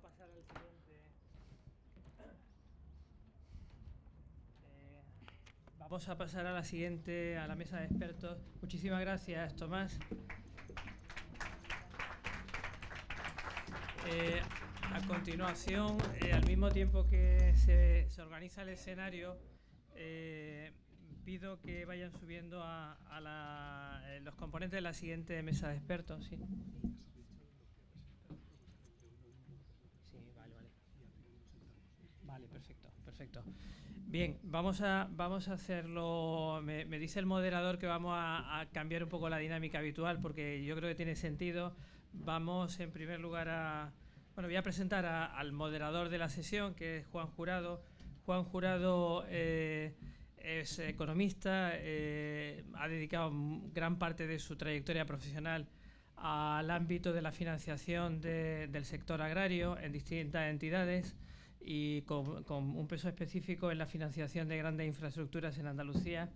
pasar al siguiente. Vamos a pasar a la siguiente, a la mesa de expertos. Muchísimas gracias, Tomás. A continuación, al mismo tiempo que se organiza el escenario, pido que vayan subiendo los componentes de la siguiente mesa de expertos. Sí. Sí, vale. Vale, perfecto, perfecto. Bien, vamos a hacerlo. Me dice el moderador que vamos a cambiar un poco la dinámica habitual porque yo creo que tiene sentido. Vamos en primer lugar bueno, voy a presentar al moderador de la sesión, que es Juan Jurado. Juan Jurado es economista, ha dedicado gran parte de su trayectoria profesional al ámbito de la financiación del sector agrario en distintas entidades y con un peso específico en la financiación de grandes infraestructuras en Andalucía.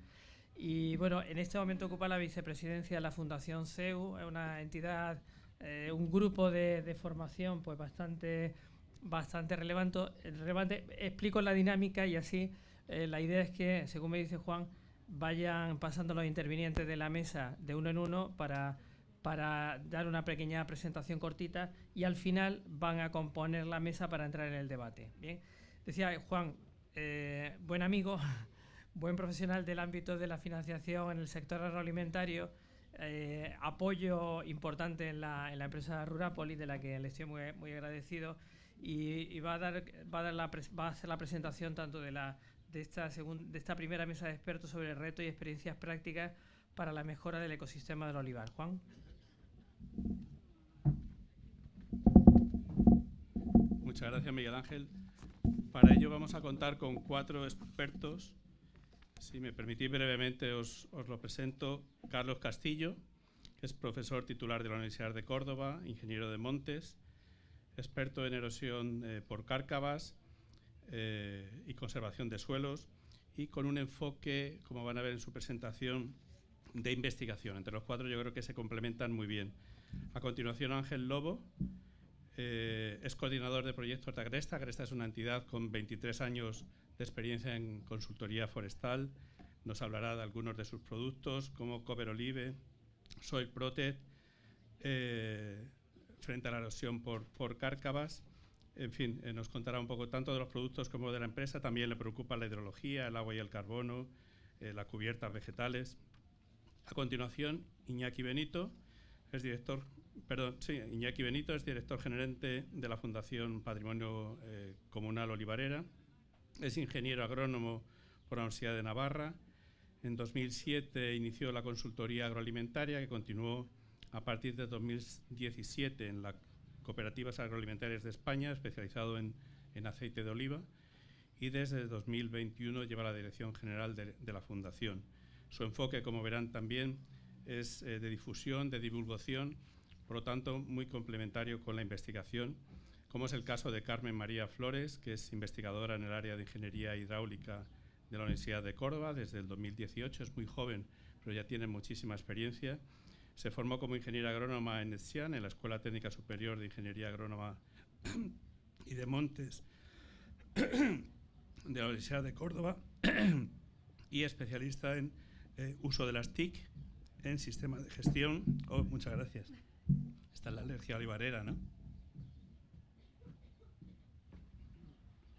Y bueno, en este momento ocupa la vicepresidencia de la Fundación CEU, una entidad, un grupo de formación pues bastante relevante. Explico la dinámica y así la idea es que, según me dice Juan, vayan pasando los intervinientes de la mesa de uno en uno para dar una pequeña presentación cortita y al final van a componer la mesa para entrar en el debate. Bien, decía Juan, buen amigo, buen profesional del ámbito de la financiación en el sector agroalimentario, apoyo importante en la empresa Rurapoli, de la que le estoy muy agradecido, y va a hacer la presentación tanto de esta primera mesa de expertos sobre retos y experiencias prácticas para la mejora del ecosistema del olivar. Juan. Muchas gracias, Miguel Ángel. Para ello vamos a contar con 4 expertos. Si me permitís brevemente os lo presento. Carlos Castillo, que es profesor titular de la Universidad de Córdoba, ingeniero de montes, experto en erosión por cárcavas y conservación de suelos, y con un enfoque, como van a ver en su presentación, de investigación. Entre los 4 yo creo que se complementan muy bien. A continuación, Ángel Lobo, es coordinador de proyectos de Agresta. Agresta es una entidad con 23 años de experiencia en consultoría forestal. Nos hablará de algunos de sus productos, como Cover Olive, Soil Protect, frente a la erosión por cárcavas. En fin, nos contará un poco tanto de los productos como de la empresa. También le preocupa la hidrología, el agua y el carbono, las cubiertas vegetales. A continuación, Iñaki Benito es director gerente de la Fundación Patrimonio Comunal Olivarera. Es ingeniero agrónomo por la Universidad de Navarra. En 2007 inició la consultoría agroalimentaria, que continuó a partir de 2017 en las Cooperativas Agroalimentarias de España, especializado en aceite de oliva, y desde 2021 lleva la dirección general de la Fundación. Su enfoque, como verán también, es de difusión, de divulgación, por lo tanto muy complementario con la investigación, como es el caso de Carmen María Flores, que es investigadora en el área de Ingeniería Hidráulica de la Universidad de Córdoba desde el 2018. Es muy joven, pero ya tiene muchísima experiencia. Se formó como ingeniera agrónoma en ETSIAN, en la Escuela Técnica Superior de Ingeniería Agrónoma y de Montes de la Universidad de Córdoba y especialista en uso de las TIC en sistemas de gestión. Muchas gracias. Esta es la alergia olivarera, ¿no?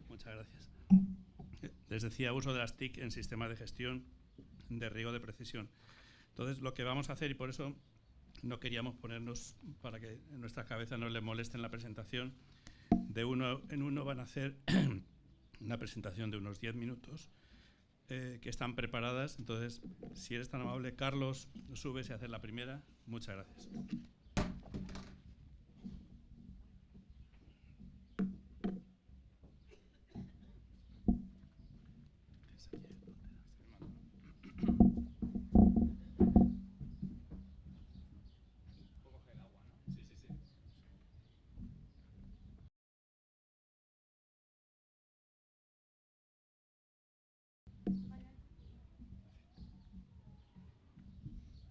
Muchas gracias. Les decía, uso de las TIC en sistemas de gestión de riego de precisión. Entonces, lo que vamos a hacer, y por eso no queríamos ponernos, para que en nuestras cabezas no les molesten la presentación, de uno en uno van a hacer una presentación de unos 10 minutos que están preparadas. Entonces, si eres tan amable, Carlos, subes y haces la primera. Muchas gracias.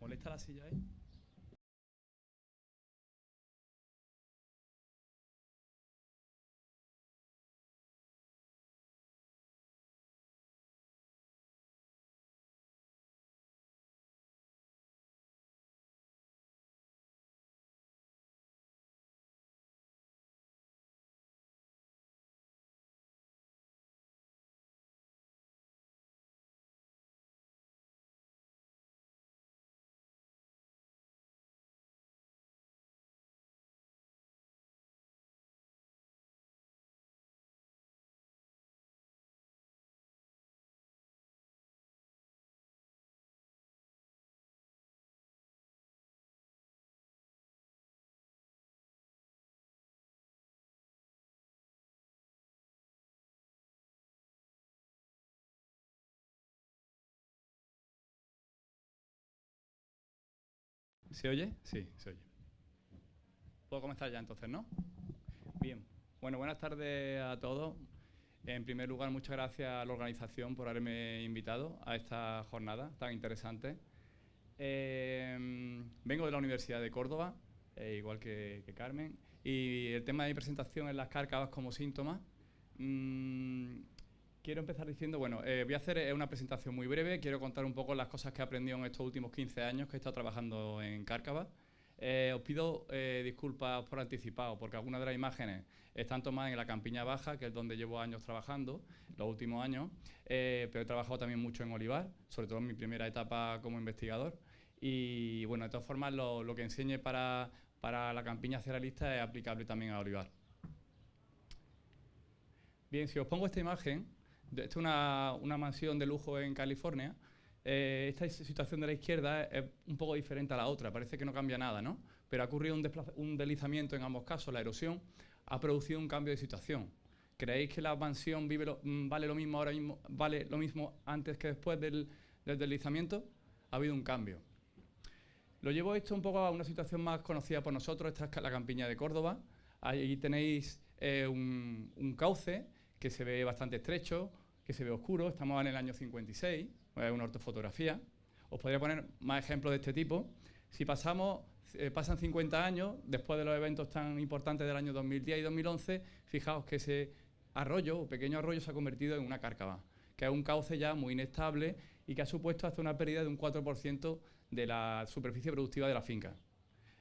¿Molesta la silla ahí? ¿Se oye? Sí, se oye. Puedo comenzar ya entonces, ¿no? Bien. Bueno, buenas tardes a todos. En primer lugar, muchas gracias a la organización por haberme invitado a esta jornada tan interesante. Vengo de la Universidad de Córdoba, igual que Carmen, y el tema de mi presentación es las cárcavas como síntomas. Quiero empezar diciendo, bueno, voy a hacer una presentación muy breve, quiero contar un poco las cosas que he aprendido en estos últimos 15 años que he estado trabajando en cárcavas. Os pido disculpas por anticipado, porque algunas de las imágenes están tomadas en la Campiña Baja, que es donde llevo años trabajando, los últimos años, pero he trabajado también mucho en Olivar, sobre todo en mi primera etapa como investigador. Y bueno, de todas formas, lo que enseñe para la Campiña Cerealista es aplicable también a Olivar. Bien, si os pongo esta imagen, esta es una mansión de lujo en California. Esta situación de la izquierda es un poco diferente a la otra, parece que no cambia nada, ¿no? Pero ha ocurrido un deslizamiento en ambos casos, la erosión ha producido un cambio de situación. ¿Creéis que la mansión vale lo mismo ahora mismo, vale lo mismo antes que después del deslizamiento? Ha habido un cambio. Lo llevo esto un poco a una situación más conocida por nosotros, esta es la Campiña de Córdoba. Ahí tenéis un cauce que se ve bastante estrecho, que se ve oscuro, estamos en el año 56, es una ortofotografía. Os podría poner más ejemplos de este tipo. Si pasan 50 años, después de los eventos tan importantes del año 2010 y 2011, fijaos que ese arroyo, o pequeño arroyo, se ha convertido en una cárcava, que es un cauce ya muy inestable y que ha supuesto hasta una pérdida de un 4% de la superficie productiva de la finca.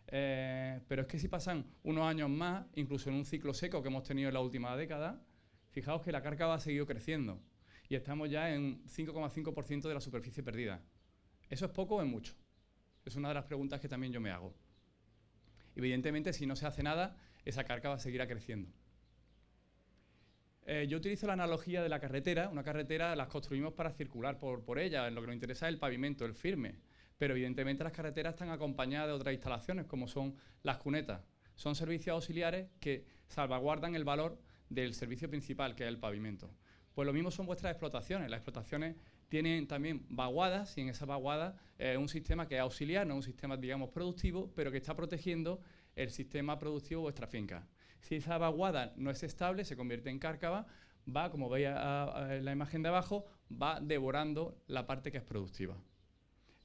Pero es que si pasan unos años más, incluso en un ciclo seco que hemos tenido en la última década, fijaos que la cárcava ha seguido creciendo y estamos ya en 5,5% de la superficie perdida. ¿Eso es poco o es mucho? Es una de las preguntas que también yo me hago. Evidentemente, si no se hace nada, esa cárcava seguirá creciendo. Yo utilizo la analogía de la carretera. Una carretera las construimos para circular por ella. Lo que nos interesa es el pavimento, el firme. Pero evidentemente las carreteras están acompañadas de otras instalaciones, como son las cunetas. Son servicios auxiliares que salvaguardan el valor del servicio principal, que es el pavimento. Pues lo mismo son vuestras explotaciones. Las explotaciones tienen también vaguadas, y en esas vaguadas es un sistema que es auxiliar, no es un sistema, digamos, productivo, pero que está protegiendo el sistema productivo de vuestra finca. Si esa vaguada no es estable, se convierte en cárcava, va, como veis en la imagen de abajo, va devorando la parte que es productiva.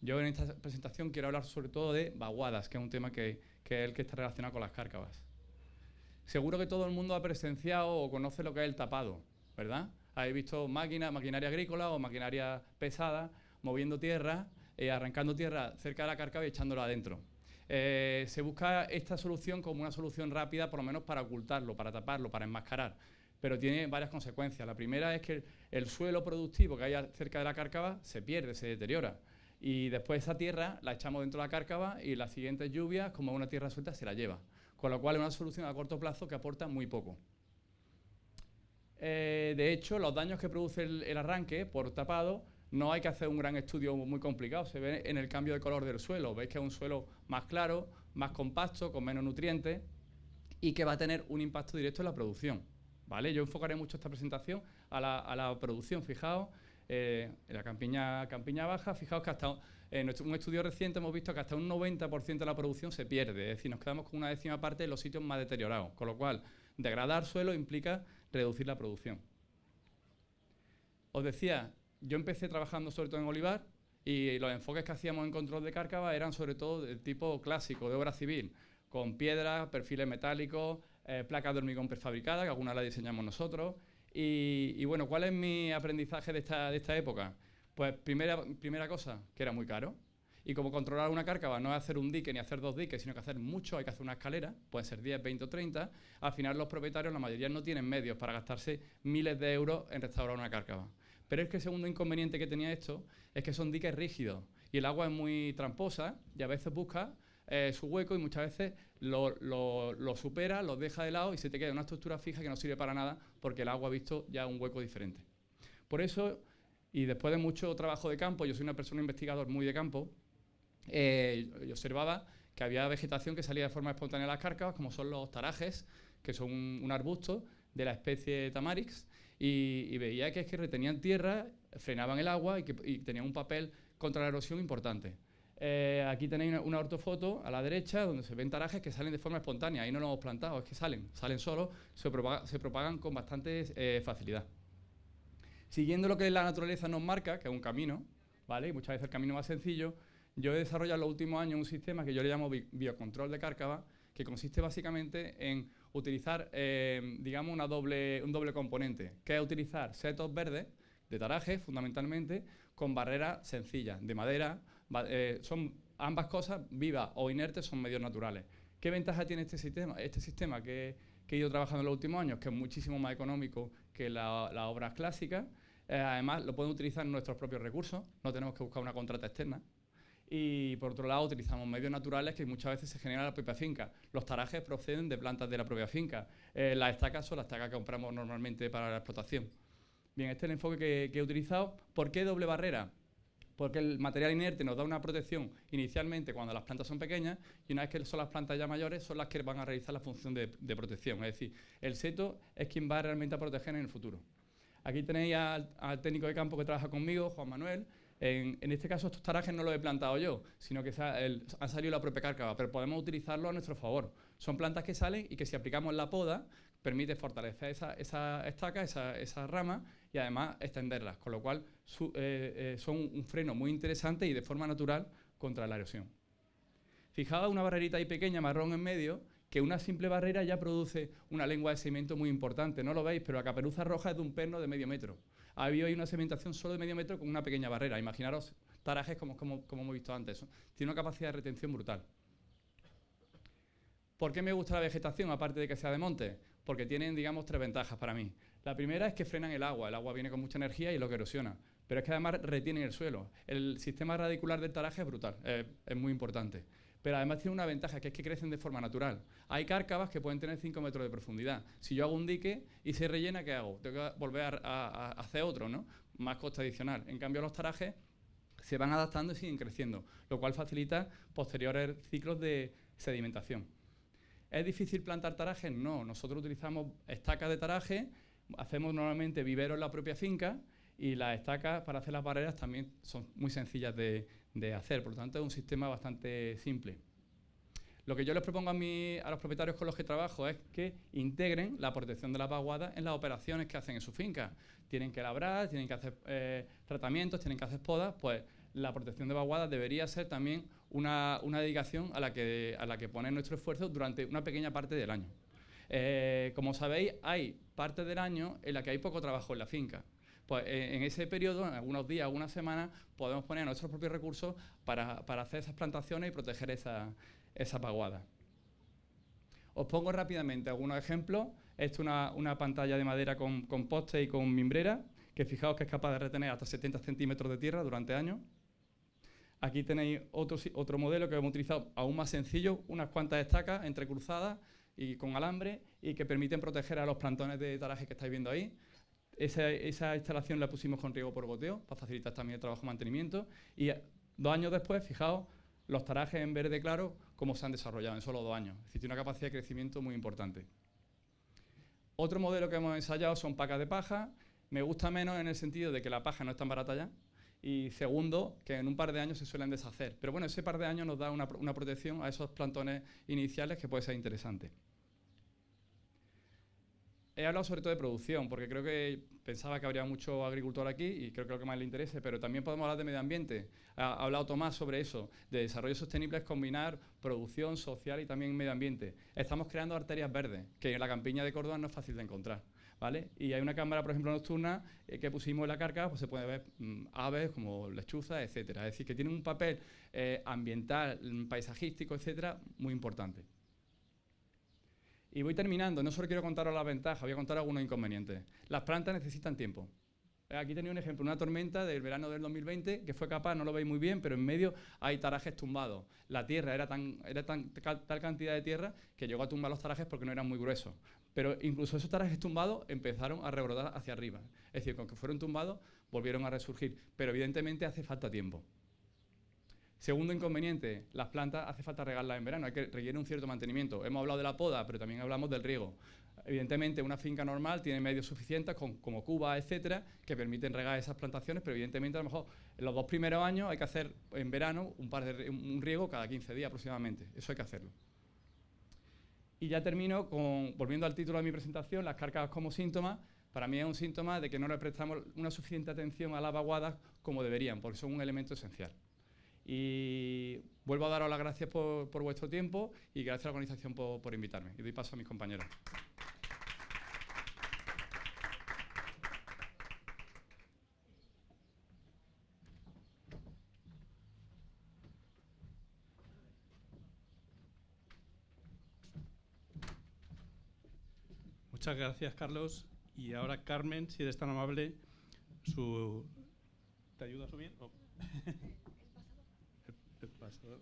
Yo en esta presentación quiero hablar sobre todo de vaguadas, que es un tema que es el que está relacionado con las cárcavas. Seguro que todo el mundo ha presenciado o conoce lo que es el tapado, ¿verdad? Habéis visto maquinaria agrícola o maquinaria pesada moviendo tierra, arrancando tierra cerca de la cárcava y echándola adentro. Se busca esta solución como una solución rápida, por lo menos para ocultarlo, para taparlo, para enmascarar, pero tiene varias consecuencias. La primera es que el suelo productivo que hay cerca de la cárcava se pierde, se deteriora. Y después esa tierra la echamos dentro de la cárcava y las siguientes lluvias, como una tierra suelta, se la lleva. Con lo cual es una solución a corto plazo que aporta muy poco. De hecho, los daños que produce el arranque por tapado, no hay que hacer un gran estudio muy complicado. Se ve en el cambio de color del suelo. Veis que es un suelo más claro, más compacto, con menos nutrientes y que va a tener un impacto directo en la producción. ¿Vale? Yo enfocaré mucho esta presentación a la producción. Fijaos, en la Campiña Baja, fijaos que hasta en un estudio reciente hemos visto que hasta un 90% de la producción se pierde. Es decir, nos quedamos con una décima parte en los sitios más deteriorados. Con lo cual, degradar suelo implica reducir la producción. Os decía, yo empecé trabajando sobre todo en olivar y los enfoques que hacíamos en control de cárcava eran sobre todo del tipo clásico, de obra civil, con piedras, perfiles metálicos, placas de hormigón prefabricadas, que algunas las diseñamos nosotros. Y bueno, ¿cuál es mi aprendizaje de esta época? Pues primera cosa, que era muy caro. Y como controlar una cárcava no es hacer un dique ni hacer dos diques, sino que hacer mucho, hay que hacer una escalera, pueden ser 10, 20 o 30. Al final los propietarios, la mayoría, no tienen medios para gastarse miles de euros en restaurar una cárcava. Pero es que el segundo inconveniente que tenía esto es que son diques rígidos y el agua es muy tramposa y a veces busca su hueco y muchas veces lo supera, lo deja de lado y se te queda una estructura fija que no sirve para nada porque el agua ha visto ya un hueco diferente. Por eso, y después de mucho trabajo de campo, yo soy una persona investigador muy de campo, yo observaba que había vegetación que salía de forma espontánea de las cárcavas, como son los tarajes, que son un arbusto de la especie Tamarix, y veía que es que retenían tierra, frenaban el agua y tenían un papel contra la erosión importante. Aquí tenéis una ortofoto a la derecha donde se ven tarajes que salen de forma espontánea. Ahí no lo hemos plantado, es que salen solos, se propagan con bastante facilidad. Siguiendo lo que la naturaleza nos marca, que es un camino, ¿vale? Y muchas veces el camino más sencillo, yo he desarrollado en los últimos años un sistema que yo le llamo biocontrol de cárcava, que consiste básicamente en utilizar, digamos, un doble componente, que es utilizar setos verdes de tarajes, fundamentalmente, con barreras sencillas, de madera. Son ambas cosas, vivas o inertes, son medios naturales. ¿Qué ventaja tiene este sistema? Este sistema que he ido trabajando en los últimos años, que es muchísimo más económico que las obras clásicas. Además, lo podemos utilizar en nuestros propios recursos, no tenemos que buscar una contrata externa. Y por otro lado, utilizamos medios naturales que muchas veces se generan en la propia finca. Los tarajes proceden de plantas de la propia finca. Las estacas son las estacas que compramos normalmente para la explotación. Bien, este es el enfoque que he utilizado. ¿Por qué doble barrera? Porque el material inerte nos da una protección inicialmente cuando las plantas son pequeñas, y una vez que son las plantas ya mayores son las que van a realizar la función de protección. Es decir, el seto es quien va realmente a proteger en el futuro. Aquí tenéis al técnico de campo que trabaja conmigo, Juan Manuel. En este caso, estos tarajes no los he plantado yo, sino que han salido la propia cárcava, pero podemos utilizarlos a nuestro favor. Son plantas que salen y que si aplicamos la poda, permite fortalecer esa estaca, esa rama, y además extenderlas, con lo cual son un freno muy interesante y de forma natural contra la erosión. Fijaos una barrerita ahí pequeña, marrón en medio, que una simple barrera ya produce una lengua de sedimento muy importante. No lo veis, pero la caperuza roja es de un perno de medio metro. Ha habido ahí una sedimentación solo de medio metro con una pequeña barrera. Imaginaros tarajes como hemos visto antes. Tiene una capacidad de retención brutal. ¿Por qué me gusta la vegetación, aparte de que sea de monte? Porque tienen, digamos, 3 ventajas para mí. La primera es que frenan el agua. El agua viene con mucha energía y lo que erosiona. Pero es que además retienen el suelo. El sistema radicular del taraje es brutal, es muy importante. Pero además tiene una ventaja, que es que crecen de forma natural. Hay cárcavas que pueden tener 5 metros de profundidad. Si yo hago un dique y se rellena, ¿qué hago? Tengo que volver a hacer otro, ¿no? Más coste adicional. En cambio, los tarajes se van adaptando y siguen creciendo, lo cual facilita posteriores ciclos de sedimentación. ¿Es difícil plantar tarajes? No. Nosotros utilizamos estacas de taraje, hacemos normalmente viveros en la propia finca, y las estacas para hacer las barreras también son muy sencillas de hacer, por lo tanto es un sistema bastante simple. Lo que yo les propongo a los propietarios con los que trabajo es que integren la protección de las vaguadas en las operaciones que hacen en su finca. Tienen que labrar, tienen que hacer tratamientos, tienen que hacer podas, pues la protección de vaguadas debería ser también una dedicación a la que ponen nuestro esfuerzo durante una pequeña parte del año. Como sabéis, hay partes del año en la que hay poco trabajo en la finca. Pues en ese periodo, en algunos días, algunas semanas, podemos poner nuestros propios recursos para hacer esas plantaciones y proteger esa vaguada. Os pongo rápidamente algunos ejemplos. Esto es una pantalla de madera con poste y con mimbrera, que fijaos que es capaz de retener hasta 70 centímetros de tierra durante años. Aquí tenéis otro modelo que hemos utilizado aún más sencillo, unas cuantas estacas entrecruzadas y con alambre, y que permiten proteger a los plantones de taraje que estáis viendo ahí. Esa instalación la pusimos con riego por goteo para facilitar también el trabajo de mantenimiento, y 2 años después, fijaos los tarajes en verde claro cómo se han desarrollado en solo 2 años. Es decir, tiene una capacidad de crecimiento muy importante. Otro modelo que hemos ensayado son pacas de paja. Me gusta menos en el sentido de que la paja no es tan barata ya, y segundo, que en un par de años se suelen deshacer. Pero bueno, ese par de años nos da una protección a esos plantones iniciales que puede ser interesante. He hablado sobre todo de producción, porque creo que pensaba que habría mucho agricultor aquí y creo que es lo que más le interese, pero también podemos hablar de medio ambiente. Ha hablado Tomás sobre eso, de desarrollo sostenible es combinar producción social y también medio ambiente. Estamos creando arterias verdes, que en la campiña de Córdoba no es fácil de encontrar, ¿vale? Y hay una cámara, por ejemplo, nocturna que pusimos en la carga, pues se puede ver aves como lechuzas, etcétera. Es decir, que tiene un papel ambiental, paisajístico, etcétera, muy importante. Y voy terminando, no solo quiero contaros las ventajas, voy a contar algunos inconvenientes. Las plantas necesitan tiempo. Aquí tenéis un ejemplo, una tormenta del verano del 2020 que fue capaz, no lo veis muy bien, pero en medio hay tarajes tumbados. La tierra era tal cantidad de tierra que llegó a tumbar los tarajes porque no eran muy gruesos. Pero incluso esos tarajes tumbados empezaron a rebrotar hacia arriba. Es decir, con que fueron tumbados, volvieron a resurgir. Pero evidentemente hace falta tiempo. Segundo inconveniente, las plantas hace falta regarlas en verano, hay que requiere un cierto mantenimiento. Hemos hablado de la poda, pero también hablamos del riego. Evidentemente, una finca normal tiene medios suficientes, como cubas, etcétera, que permiten regar esas plantaciones, pero evidentemente a lo mejor en los 2 primeros años hay que hacer en verano un riego cada 15 días aproximadamente. Eso hay que hacerlo. Y ya termino volviendo al título de mi presentación, las cárcavas como síntomas. Para mí es un síntoma de que no le prestamos una suficiente atención a las vaguadas como deberían, porque son un elemento esencial. Y vuelvo a daros las gracias por vuestro tiempo y gracias a la organización por invitarme. Y doy paso a mis compañeros. Muchas gracias, Carlos. Y ahora, Carmen, si eres tan amable, ¿te ayuda a subir? Oh. El pasador.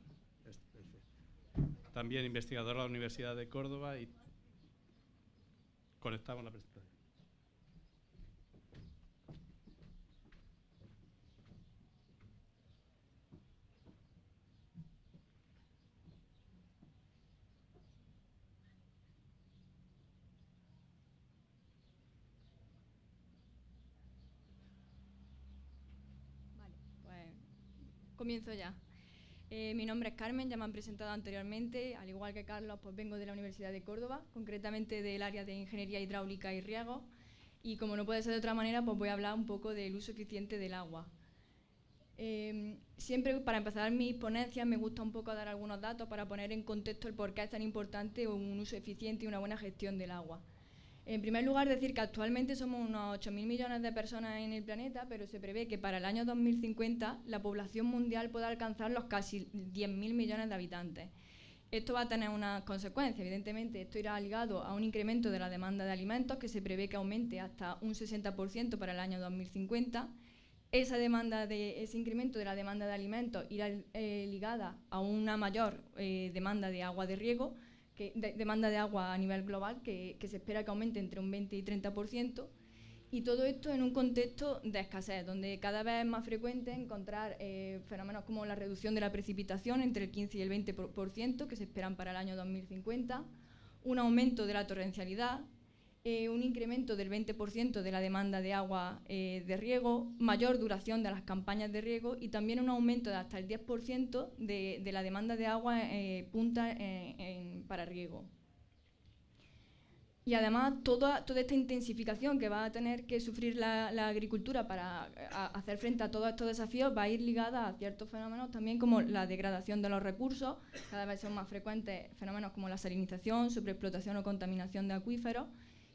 También investigadora de la Universidad de Córdoba y conectamos la presentación. Comienzo ya. Mi nombre es Carmen, ya me han presentado anteriormente, al igual que Carlos, pues vengo de la Universidad de Córdoba, concretamente del área de Ingeniería Hidráulica y Riego, y como no puede ser de otra manera, pues voy a hablar un poco del uso eficiente del agua. Siempre, para empezar mis ponencias, me gusta un poco dar algunos datos para poner en contexto el por qué es tan importante un uso eficiente y una buena gestión del agua. En primer lugar, decir que actualmente somos unos 8.000 millones de personas en el planeta, pero se prevé que para el año 2050 la población mundial pueda alcanzar los casi 10.000 millones de habitantes. Esto va a tener unas consecuencias. Evidentemente, esto irá ligado a un incremento de la demanda de alimentos que se prevé que aumente hasta un 60% para el año 2050. Ese incremento de la demanda de alimentos irá ligada a una mayor demanda de agua de riego, demanda de agua a nivel global, que se espera que aumente entre un 20 y 30%, y todo esto en un contexto de escasez, donde cada vez es más frecuente encontrar fenómenos como la reducción de la precipitación entre el 15 y el 20% que se esperan para el año 2050, un aumento de la torrencialidad, un incremento del 20% de la demanda de agua de riego, mayor duración de las campañas de riego y también un aumento de hasta el 10% de la demanda de agua punta para riego. Y además toda esta intensificación que va a tener que sufrir la agricultura para hacer frente a todos estos desafíos va a ir ligada a ciertos fenómenos también como la degradación de los recursos, cada vez son más frecuentes fenómenos como la salinización, sobreexplotación o contaminación de acuíferos,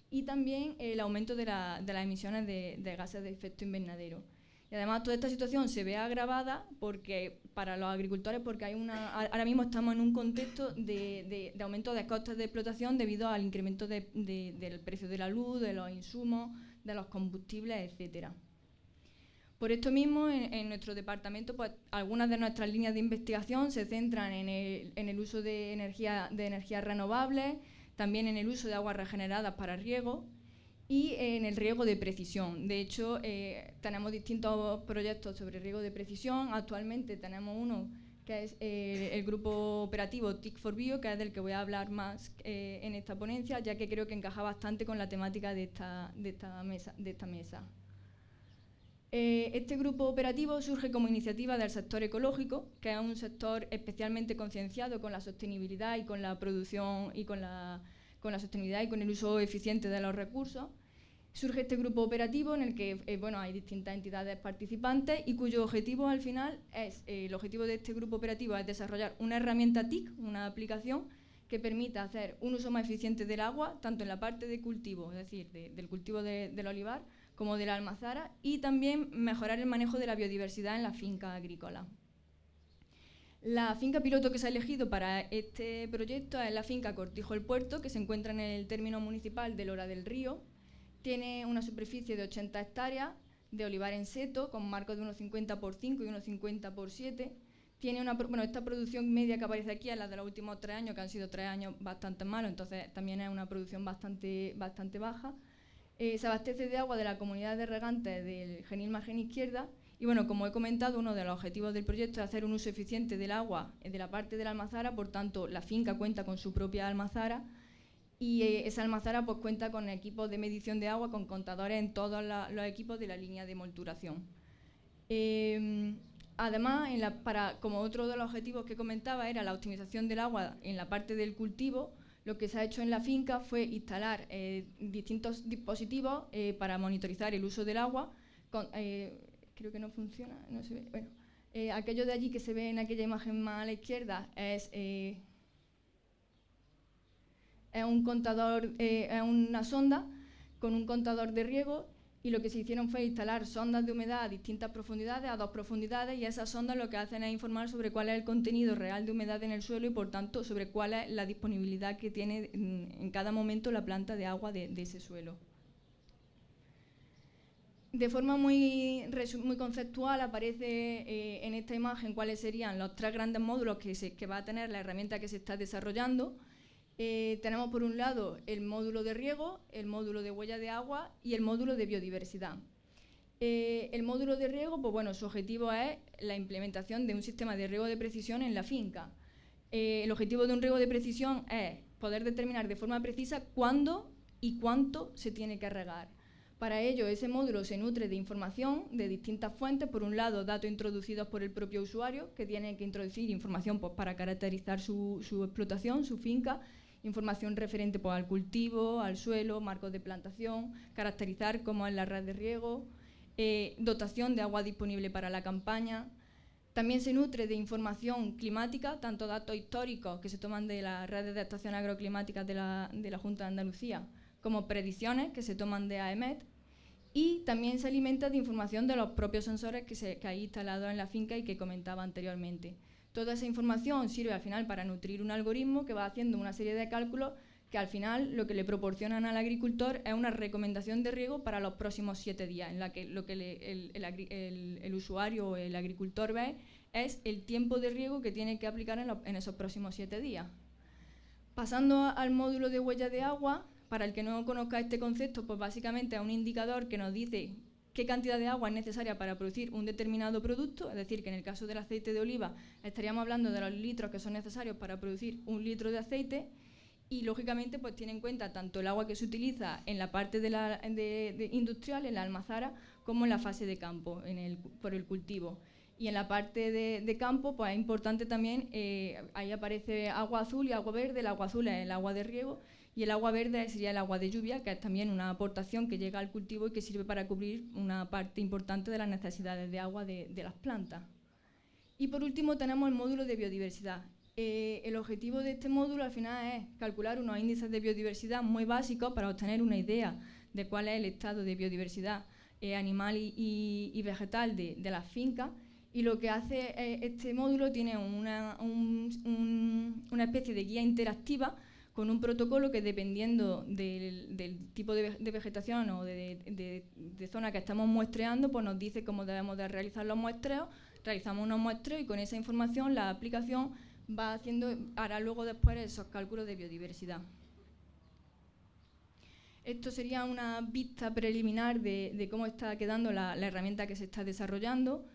y también el aumento de las emisiones de gases de efecto invernadero. Y además toda esta situación se ve agravada para los agricultores porque ahora mismo estamos en un contexto de aumento de costes de explotación debido al incremento del precio de la luz, de los insumos, de los combustibles, etcétera. Por esto mismo, en nuestro departamento, pues, algunas de nuestras líneas de investigación se centran en el uso de energías renovables, también en el uso de aguas regeneradas para riego y en el riego de precisión. De hecho, tenemos distintos proyectos sobre riego de precisión. Actualmente tenemos uno que es el grupo operativo TIC4Bio, que es del que voy a hablar más en esta ponencia, ya que creo que encaja bastante con la temática de esta mesa. Este grupo operativo surge como iniciativa del sector ecológico, que es un sector especialmente concienciado con la sostenibilidad y con la producción y con la sostenibilidad y con el uso eficiente de los recursos. Surge este grupo operativo en el que hay distintas entidades participantes y cuyo objetivo al final el objetivo de este grupo operativo es desarrollar una herramienta TIC, una aplicación que permita hacer un uso más eficiente del agua, tanto en la parte de cultivo, es decir, del cultivo del olivar, como de la almazara, y también mejorar el manejo de la biodiversidad en la finca agrícola. La finca piloto que se ha elegido para este proyecto es la finca Cortijo el Puerto, que se encuentra en el término municipal de Lora del Río. Tiene una superficie de 80 hectáreas de olivar en seto, con marcos de unos 50 por 5 y unos 50 por 7. Tiene esta producción media que aparece aquí es la de los últimos 3 años, que han sido 3 años bastante malos, entonces también es una producción bastante baja. Se abastece de agua de la comunidad de regantes del Genil Margen Izquierda y, como he comentado, uno de los objetivos del proyecto es hacer un uso eficiente del agua de la parte de la almazara, por tanto, la finca cuenta con su propia almazara y esa almazara pues cuenta con equipos de medición de agua, con contadores en todos los equipos de la línea de molturación. Además, como otro de los objetivos que comentaba era la optimización del agua en la parte del cultivo, lo que se ha hecho en la finca fue instalar distintos dispositivos para monitorizar el uso del agua. Creo que no funciona, no se ve. Bueno, aquello de allí que se ve en aquella imagen más a la izquierda es un contador, es una sonda con un contador de riego, y lo que se hicieron fue instalar sondas de humedad a distintas profundidades, a 2 profundidades, y esas sondas lo que hacen es informar sobre cuál es el contenido real de humedad en el suelo y, por tanto, sobre cuál es la disponibilidad que tiene en cada momento la planta de agua de ese suelo. De forma muy conceptual aparece en esta imagen cuáles serían los 3 grandes módulos que va a tener la herramienta que se está desarrollando. Tenemos por un lado el módulo de riego, el módulo de huella de agua y el módulo de biodiversidad. El módulo de riego, pues bueno, su objetivo es la implementación de un sistema de riego de precisión en la finca. El objetivo de un riego de precisión es poder determinar de forma precisa cuándo y cuánto se tiene que regar. Para ello, ese módulo se nutre de información de distintas fuentes. Por un lado, datos introducidos por el propio usuario, que tiene que introducir información pues, para caracterizar su explotación, su finca, información referente pues, al cultivo, al suelo, marcos de plantación, caracterizar cómo es la red de riego, dotación de agua disponible para la campaña. También se nutre de información climática, tanto datos históricos que se toman de las redes de estaciones agroclimáticas de la Junta de Andalucía, como predicciones que se toman de AEMET, y también se alimenta de información de los propios sensores que hay instalados en la finca y que comentaba anteriormente. Toda esa información sirve al final para nutrir un algoritmo que va haciendo una serie de cálculos que al final lo que le proporcionan al agricultor es una recomendación de riego para los próximos 7 días, en la que lo que el usuario o el agricultor ve es el tiempo de riego que tiene que aplicar en esos próximos 7 días. Pasando al módulo de huella de agua, para el que no conozca este concepto, pues básicamente es un indicador que nos dice qué cantidad de agua es necesaria para producir un determinado producto, es decir, que en el caso del aceite de oliva estaríamos hablando de los litros que son necesarios para producir 1 litro de aceite, y lógicamente pues tiene en cuenta tanto el agua que se utiliza en la parte industrial, en la almazara, como en la fase de campo, por el cultivo. Y en la parte de campo pues es importante también, ahí aparece agua azul y agua verde. El agua azul es el agua de riego, y el agua verde sería el agua de lluvia, que es también una aportación que llega al cultivo y que sirve para cubrir una parte importante de las necesidades de agua de las plantas. Y por último tenemos el módulo de biodiversidad. El objetivo de este módulo al final es calcular unos índices de biodiversidad muy básicos para obtener una idea de cuál es el estado de biodiversidad animal y vegetal de las fincas. Y lo que hace este módulo tiene una especie de guía interactiva con un protocolo que, dependiendo del tipo de vegetación o de zona que estamos muestreando, pues nos dice cómo debemos de realizar los muestreos. Realizamos unos muestreos y con esa información la aplicación hará luego después esos cálculos de biodiversidad. Esto sería una vista preliminar de cómo está quedando la herramienta que se está desarrollando.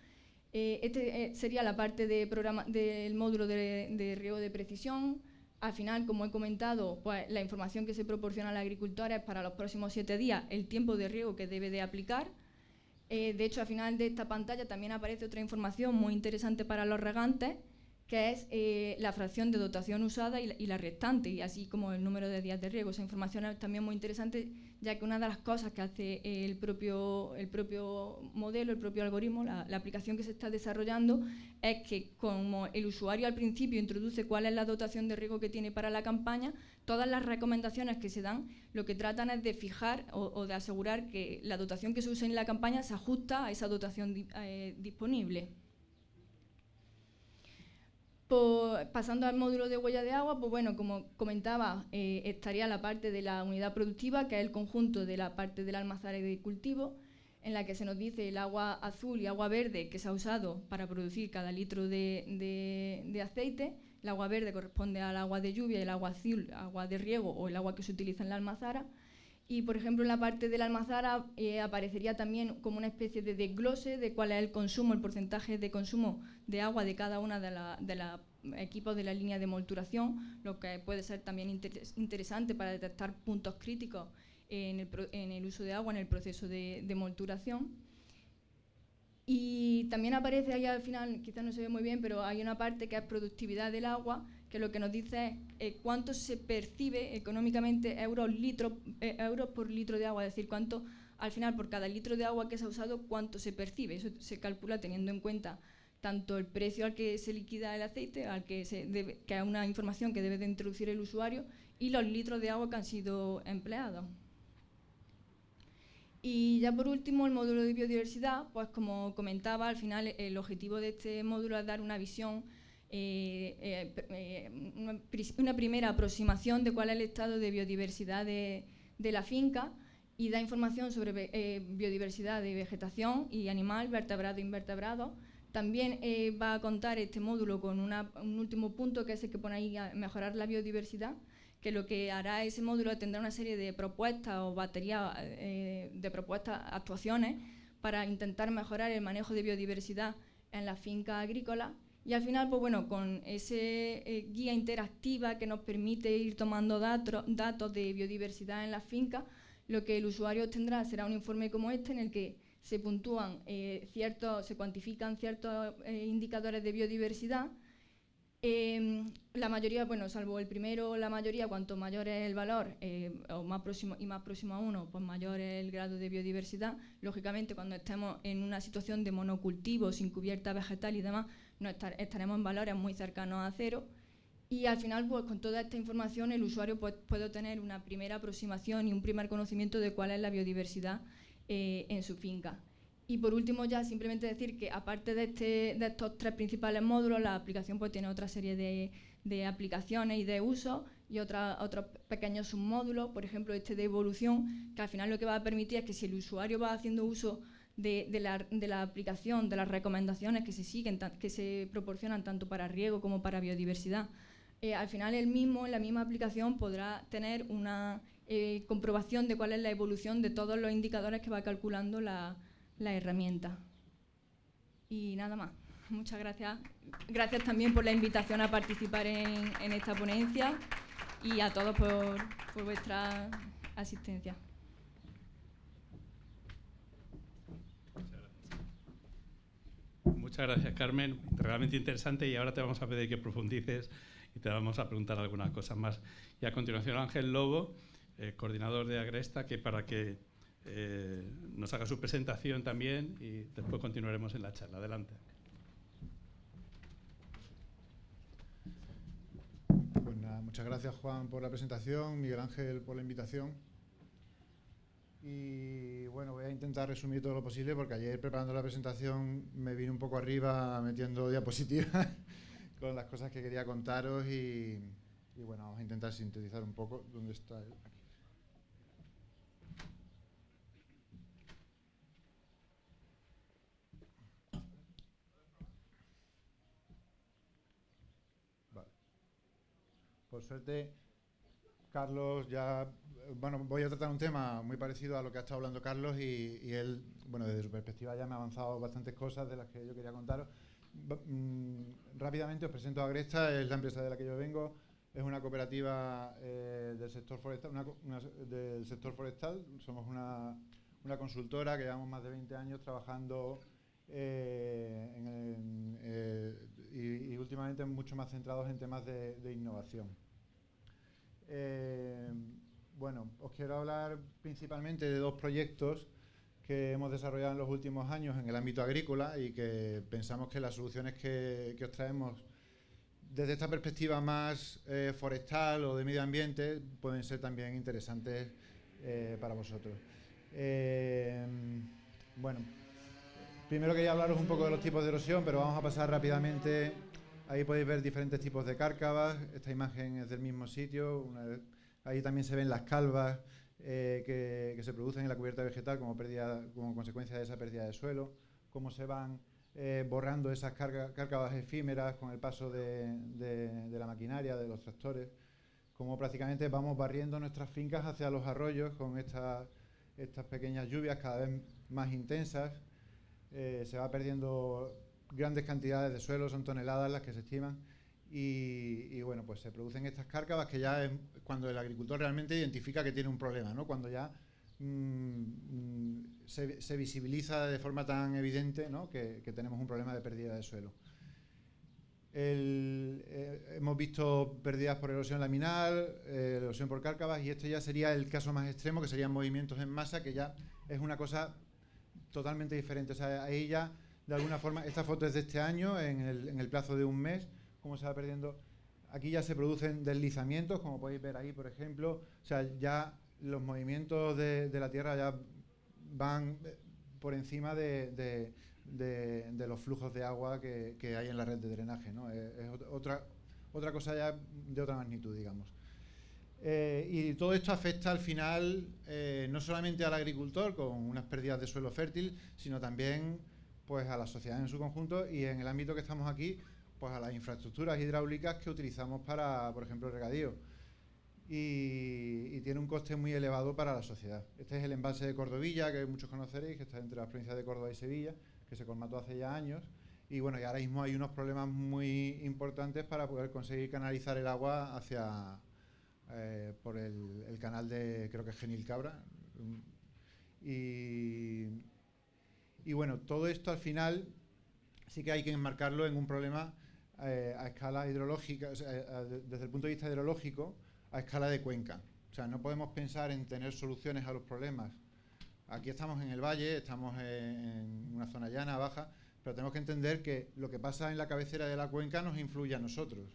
Sería la parte del módulo de riego de precisión. Al final, como he comentado, pues la información que se proporciona al agricultor es para los próximos 7 días el tiempo de riego que debe de aplicar. De hecho, al final de esta pantalla también aparece otra información muy interesante para los regantes, que es la fracción de dotación usada y la restante, y así como el número de días de riego. Esa información es también muy interesante, ya que una de las cosas que hace el propio modelo, el propio algoritmo, la aplicación que se está desarrollando, es que como el usuario al principio introduce cuál es la dotación de riego que tiene para la campaña, todas las recomendaciones que se dan lo que tratan es de fijar o de asegurar que la dotación que se use en la campaña se ajusta a esa dotación disponible. Pasando al módulo de huella de agua, pues bueno, como comentaba, estaría la parte de la unidad productiva, que es el conjunto de la parte del almazara y del cultivo, en la que se nos dice el agua azul y agua verde que se ha usado para producir cada litro de aceite. El agua verde corresponde al agua de lluvia y el agua azul, agua de riego o el agua que se utiliza en la almazara. Y, por ejemplo, en la parte de la almazara aparecería también como una especie de desglose de cuál es el consumo, el porcentaje de consumo de agua de cada una de los equipos de la línea de molturación, lo que puede ser también interesante para detectar puntos críticos en el uso de agua en el proceso de molturación. Y también aparece ahí al final, quizás no se ve muy bien, pero hay una parte que es productividad del agua, que lo que nos dice es cuánto se percibe económicamente euros por litro de agua, es decir, cuánto al final por cada litro de agua que se ha usado, cuánto se percibe. Eso se calcula teniendo en cuenta tanto el precio al que se liquida el aceite, que es una información que debe de introducir el usuario, y los litros de agua que han sido empleados. Y ya por último, el módulo de biodiversidad, pues como comentaba, al final el objetivo de este módulo es dar una visión, una primera aproximación de cuál es el estado de biodiversidad de la finca, y da información sobre biodiversidad de vegetación y animal, vertebrado e invertebrado. También va a contar este módulo con un último punto, que es el que pone ahí a mejorar la biodiversidad, que lo que hará ese módulo tendrá una serie de propuestas o batería de propuestas, actuaciones, para intentar mejorar el manejo de biodiversidad en las fincas agrícolas. Y al final, pues bueno, con ese guía interactiva que nos permite ir tomando datos de biodiversidad en las fincas, lo que el usuario tendrá será un informe como este, en el que se puntúan se cuantifican ciertos indicadores de biodiversidad. La mayoría, bueno, salvo el primero, la mayoría, cuanto mayor es el valor o más próximo a 1, pues mayor es el grado de biodiversidad. Lógicamente, cuando estemos en una situación de monocultivo, sin cubierta vegetal y demás, estaremos en valores muy cercanos a 0. Y al final, pues con toda esta información, el usuario puede tener una primera aproximación y un primer conocimiento de cuál es la biodiversidad en su finca. Y por último, ya simplemente decir que aparte de estos 3 principales módulos, la aplicación pues tiene otra serie de aplicaciones y de usos, y otros pequeños submódulos, por ejemplo este de evolución, que al final lo que va a permitir es que si el usuario va haciendo uso de la aplicación, de las recomendaciones que se siguen, que se proporcionan tanto para riego como para biodiversidad, al final él mismo, en la misma aplicación, podrá tener una comprobación de cuál es la evolución de todos los indicadores que va calculando la herramienta. Y nada más. Muchas gracias. Gracias también por la invitación a participar en esta ponencia, y a todos por vuestra asistencia. Muchas gracias, Carmen. Realmente interesante, y ahora te vamos a pedir que profundices y te vamos a preguntar algunas cosas más. Y a continuación, Ángel Lobo, coordinador de Agresta, para que nos haga su presentación también, y después continuaremos en la charla. Adelante. Pues nada, muchas gracias, Juan, por la presentación, Miguel Ángel por la invitación. Y bueno, voy a intentar resumir todo lo posible, porque ayer preparando la presentación me vine un poco arriba metiendo diapositivas con las cosas que quería contaros, y bueno, vamos a intentar sintetizar un poco. ¿Dónde está? Aquí. Por suerte, Carlos bueno, voy a tratar un tema muy parecido a lo que ha estado hablando Carlos, y él, bueno, desde su perspectiva ya me ha avanzado bastantes cosas de las que yo quería contaros. Rápidamente os presento a Agresta, es la empresa de la que yo vengo, es una cooperativa del sector forestal, somos una consultora que llevamos más de 20 años trabajando y últimamente mucho más centrados en temas de innovación. Bueno, os quiero hablar principalmente de 2 proyectos que hemos desarrollado en los últimos años en el ámbito agrícola, y que pensamos que las soluciones que os traemos desde esta perspectiva más forestal o de medio ambiente pueden ser también interesantes para vosotros. Bueno, primero quería hablaros un poco de los tipos de erosión, pero vamos a pasar rápidamente. Ahí podéis ver diferentes tipos de cárcavas. Esta imagen es del mismo sitio. Ahí también se ven las calvas que se producen en la cubierta vegetal como consecuencia de esa pérdida de suelo, cómo se van borrando esas cárcavas efímeras con el paso de la maquinaria, de los tractores, cómo prácticamente vamos barriendo nuestras fincas hacia los arroyos con estas pequeñas lluvias cada vez más intensas. Se va perdiendo grandes cantidades de suelo, son toneladas las que se estiman, y bueno, pues se producen estas cárcavas que ya es cuando el agricultor realmente identifica que tiene un problema, ¿no? Cuando ya se visibiliza de forma tan evidente, ¿no? que tenemos un problema de pérdida de suelo. Hemos visto pérdidas por erosión laminal, erosión por cárcavas, y este ya sería el caso más extremo, que serían movimientos en masa, que ya es una cosa totalmente diferente. O sea, ahí ya, de alguna forma, esta foto es de este año, en el plazo de un mes, cómo se va perdiendo. Aquí ya se producen deslizamientos, como podéis ver ahí, por ejemplo. O sea, ya los movimientos de la tierra ya van por encima de los flujos de agua que hay en la red de drenaje, ¿no? Es otra cosa ya de otra magnitud, digamos. Y todo esto afecta al final no solamente al agricultor con unas pérdidas de suelo fértil, sino también pues a la sociedad en su conjunto, y en el ámbito que estamos aquí, pues a las infraestructuras hidráulicas que utilizamos para, por ejemplo, el regadío. Y tiene un coste muy elevado para la sociedad. Este es el embalse de Cordovilla, que muchos conoceréis, que está entre las provincias de Córdoba y Sevilla, que se colmató hace ya años, y bueno, y ahora mismo hay unos problemas muy importantes para poder conseguir canalizar el agua hacia por el canal de, creo que es Genil Cabra, y bueno, todo esto al final sí que hay que enmarcarlo en un problema a escala hidrológica, o sea, desde el punto de vista hidrológico, a escala de cuenca. O sea, no podemos pensar en tener soluciones a los problemas. Aquí estamos en el valle, estamos en una zona llana, baja, pero tenemos que entender que lo que pasa en la cabecera de la cuenca nos influye a nosotros.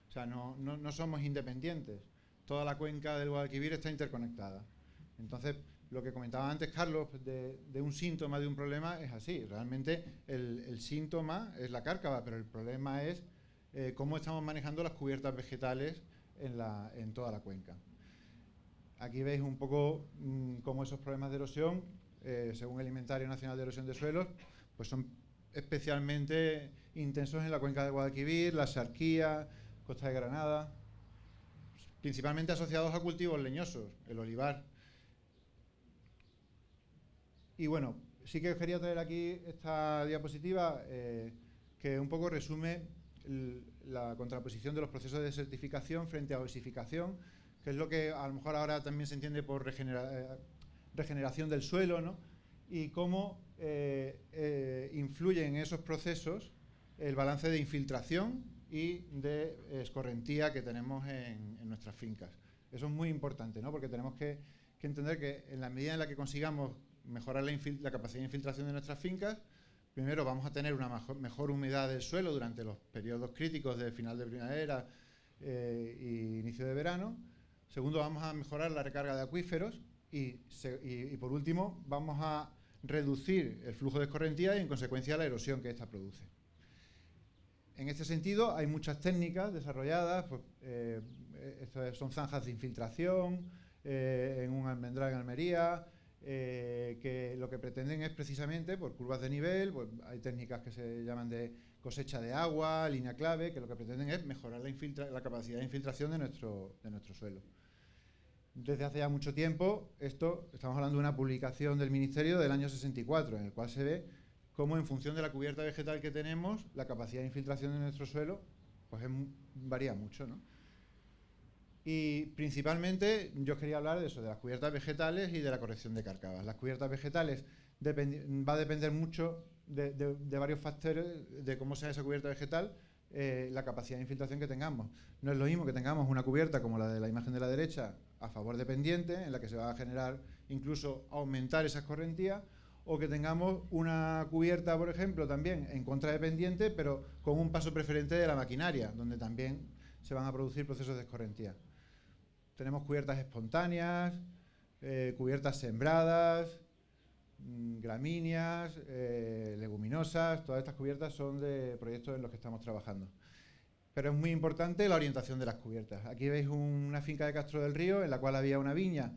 O sea, no somos independientes. Toda la cuenca del Guadalquivir está interconectada. Entonces, lo que comentaba antes Carlos de un síntoma de un problema es así. Realmente el síntoma es la cárcava, pero el problema es cómo estamos manejando las cubiertas vegetales en toda la cuenca. Aquí veis un poco cómo esos problemas de erosión, según el Inventario Nacional de Erosión de Suelos, pues son especialmente intensos en la cuenca del Guadalquivir, la Axarquía, Costa de Granada, principalmente asociados a cultivos leñosos, el olivar. Y bueno, sí que os quería traer aquí esta diapositiva que un poco resume la contraposición de los procesos de desertificación frente a osificación, que es lo que a lo mejor ahora también se entiende por regeneración del suelo, ¿no? Y cómo influye en esos procesos el balance de infiltración y de escorrentía que tenemos en nuestras fincas. Eso es muy importante, ¿no? Porque tenemos que entender que en la medida en la que consigamos mejorar la capacidad de infiltración de nuestras fincas, primero vamos a tener una mejor humedad del suelo durante los periodos críticos de final de primavera e inicio de verano. Segundo, vamos a mejorar la recarga de acuíferos y por último vamos a reducir el flujo de escorrentía y en consecuencia la erosión que ésta produce. En este sentido hay muchas técnicas desarrolladas, pues, estas son zanjas de infiltración en un almendral en Almería, que lo que pretenden es precisamente por curvas de nivel, pues hay técnicas que se llaman de cosecha de agua, línea clave, que lo que pretenden es mejorar la capacidad de infiltración de nuestro suelo. Desde hace ya mucho tiempo, estamos hablando de una publicación del Ministerio del año 64, en el cual se ve cómo en función de la cubierta vegetal que tenemos, la capacidad de infiltración de nuestro suelo pues varía mucho, ¿no? Y principalmente yo quería hablar de eso, de las cubiertas vegetales y de la corrección de cárcavas. Las cubiertas vegetales va a depender mucho de varios factores de cómo sea esa cubierta vegetal, la capacidad de infiltración que tengamos. No es lo mismo que tengamos una cubierta como la de la imagen de la derecha a favor de pendiente, en la que se va a generar incluso aumentar esa escorrentía, o que tengamos una cubierta, por ejemplo, también en contra de pendiente, pero con un paso preferente de la maquinaria, donde también se van a producir procesos de escorrentía. Tenemos cubiertas espontáneas, cubiertas sembradas, gramíneas, leguminosas. Todas estas cubiertas son de proyectos en los que estamos trabajando. Pero es muy importante la orientación de las cubiertas. Aquí veis una finca de Castro del Río en la cual había una viña.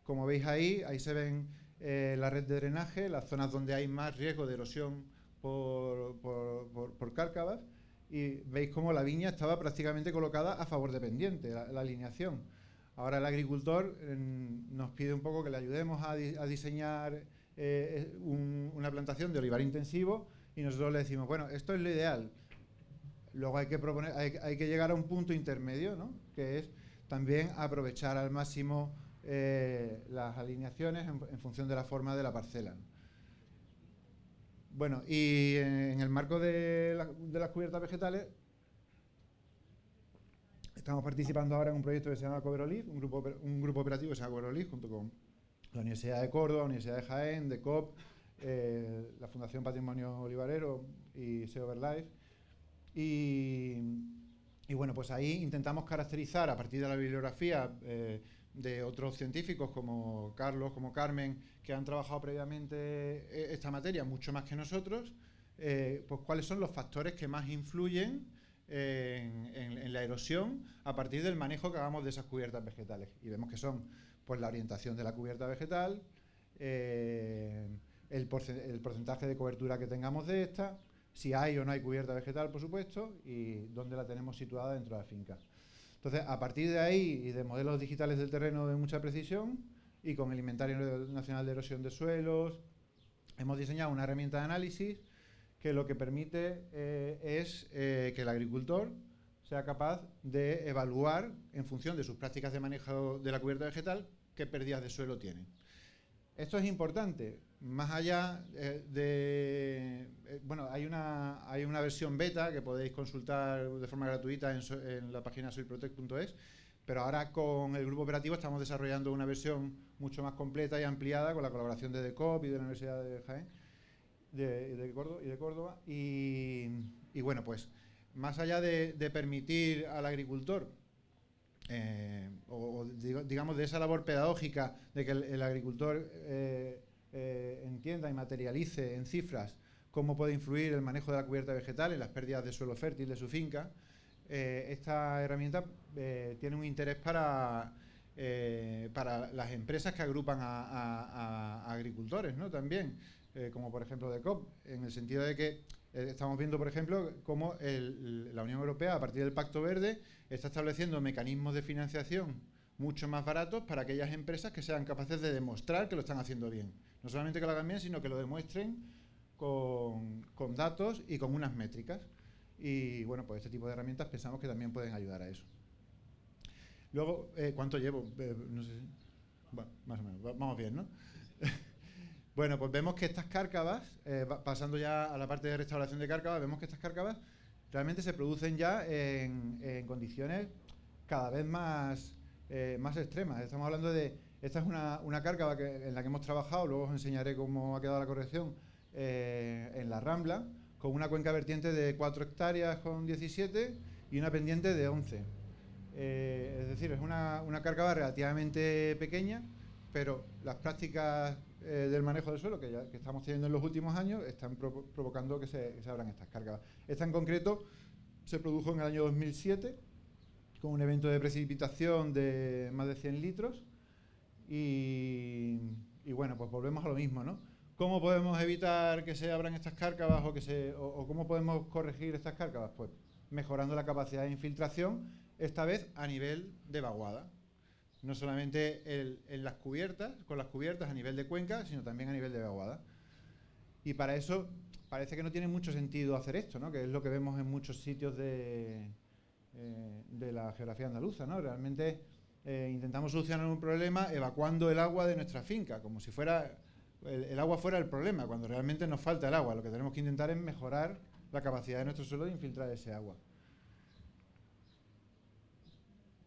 Como veis ahí se ven la red de drenaje, las zonas donde hay más riesgo de erosión por cárcavas, y veis cómo la viña estaba prácticamente colocada a favor de pendiente, la alineación. Ahora el agricultor nos pide un poco que le ayudemos a diseñar una plantación de olivar intensivo, y nosotros le decimos, bueno, esto es lo ideal. Luego hay que llegar a un punto intermedio, ¿no? Que es también aprovechar al máximo las alineaciones en función de la forma de la parcela. Bueno, y en el marco de las cubiertas vegetales, estamos participando ahora en un proyecto que se llama Coverolive, un grupo operativo que se llama Coverolive, junto con la Universidad de Córdoba, la Universidad de Jaén, DECOP, la Fundación Patrimonio Olivarero y SEO-Verlife. Y bueno, pues ahí intentamos caracterizar a partir de la bibliografía de otros científicos como Carlos, como Carmen, que han trabajado previamente esta materia mucho más que nosotros, pues cuáles son los factores que más influyen en la erosión a partir del manejo que hagamos de esas cubiertas vegetales. Y vemos que son pues la orientación de la cubierta vegetal, el porcentaje de cobertura que tengamos de esta, si hay o no hay cubierta vegetal, por supuesto, y dónde la tenemos situada dentro de la finca. Entonces, a partir de ahí, y de modelos digitales del terreno de mucha precisión, y con el Inventario Nacional de Erosión de Suelos, hemos diseñado una herramienta de análisis que lo que permite es que el agricultor sea capaz de evaluar, en función de sus prácticas de manejo de la cubierta vegetal, qué pérdidas de suelo tiene. Esto es importante, más allá bueno, hay una versión beta que podéis consultar de forma gratuita en la página soilprotect.es, pero ahora con el grupo operativo estamos desarrollando una versión mucho más completa y ampliada con la colaboración de DECOP y de la Universidad de Jaén, de Córdoba, y bueno, pues más allá de permitir al agricultor digamos de esa labor pedagógica de que el agricultor entienda y materialice en cifras cómo puede influir el manejo de la cubierta vegetal en las pérdidas de suelo fértil de su finca, esta herramienta tiene un interés para las empresas que agrupan a agricultores, ¿no? También, como por ejemplo DECOP, en el sentido de que estamos viendo, por ejemplo, cómo la Unión Europea, a partir del Pacto Verde, está estableciendo mecanismos de financiación mucho más baratos para aquellas empresas que sean capaces de demostrar que lo están haciendo bien. No solamente que lo hagan bien, sino que lo demuestren con datos y con unas métricas. Y bueno, pues este tipo de herramientas pensamos que también pueden ayudar a eso. Luego, ¿cuánto llevo? No sé. Bueno, más o menos, vamos bien, ¿no? Bueno, pues vemos que estas cárcavas, pasando ya a la parte de restauración de cárcavas, vemos que estas cárcavas realmente se producen ya en condiciones cada vez más extremas. Estamos hablando de, esta es una cárcava en la que hemos trabajado, luego os enseñaré cómo ha quedado la corrección, en la Rambla, con una cuenca vertiente de 4 hectáreas con 17 y una pendiente de 11. Es decir, es una cárcava relativamente pequeña, pero las prácticas del manejo del suelo que estamos teniendo en los últimos años están provocando que se abran estas cárcavas. Esta en concreto se produjo en el año 2007 con un evento de precipitación de más de 100 litros y bueno, pues volvemos a lo mismo, ¿no? ¿Cómo podemos evitar que se abran estas cárcavas o cómo podemos corregir estas cárcavas? Pues mejorando la capacidad de infiltración, esta vez a nivel de vaguada. No solamente en las cubiertas, con las cubiertas a nivel de cuenca, sino también a nivel de vaguada. Y para eso parece que no tiene mucho sentido hacer esto, ¿no? Que es lo que vemos en muchos sitios de la geografía andaluza, ¿no? Realmente intentamos solucionar un problema evacuando el agua de nuestra finca, como si fuera el agua fuera el problema, cuando realmente nos falta el agua. Lo que tenemos que intentar es mejorar la capacidad de nuestro suelo de infiltrar ese agua.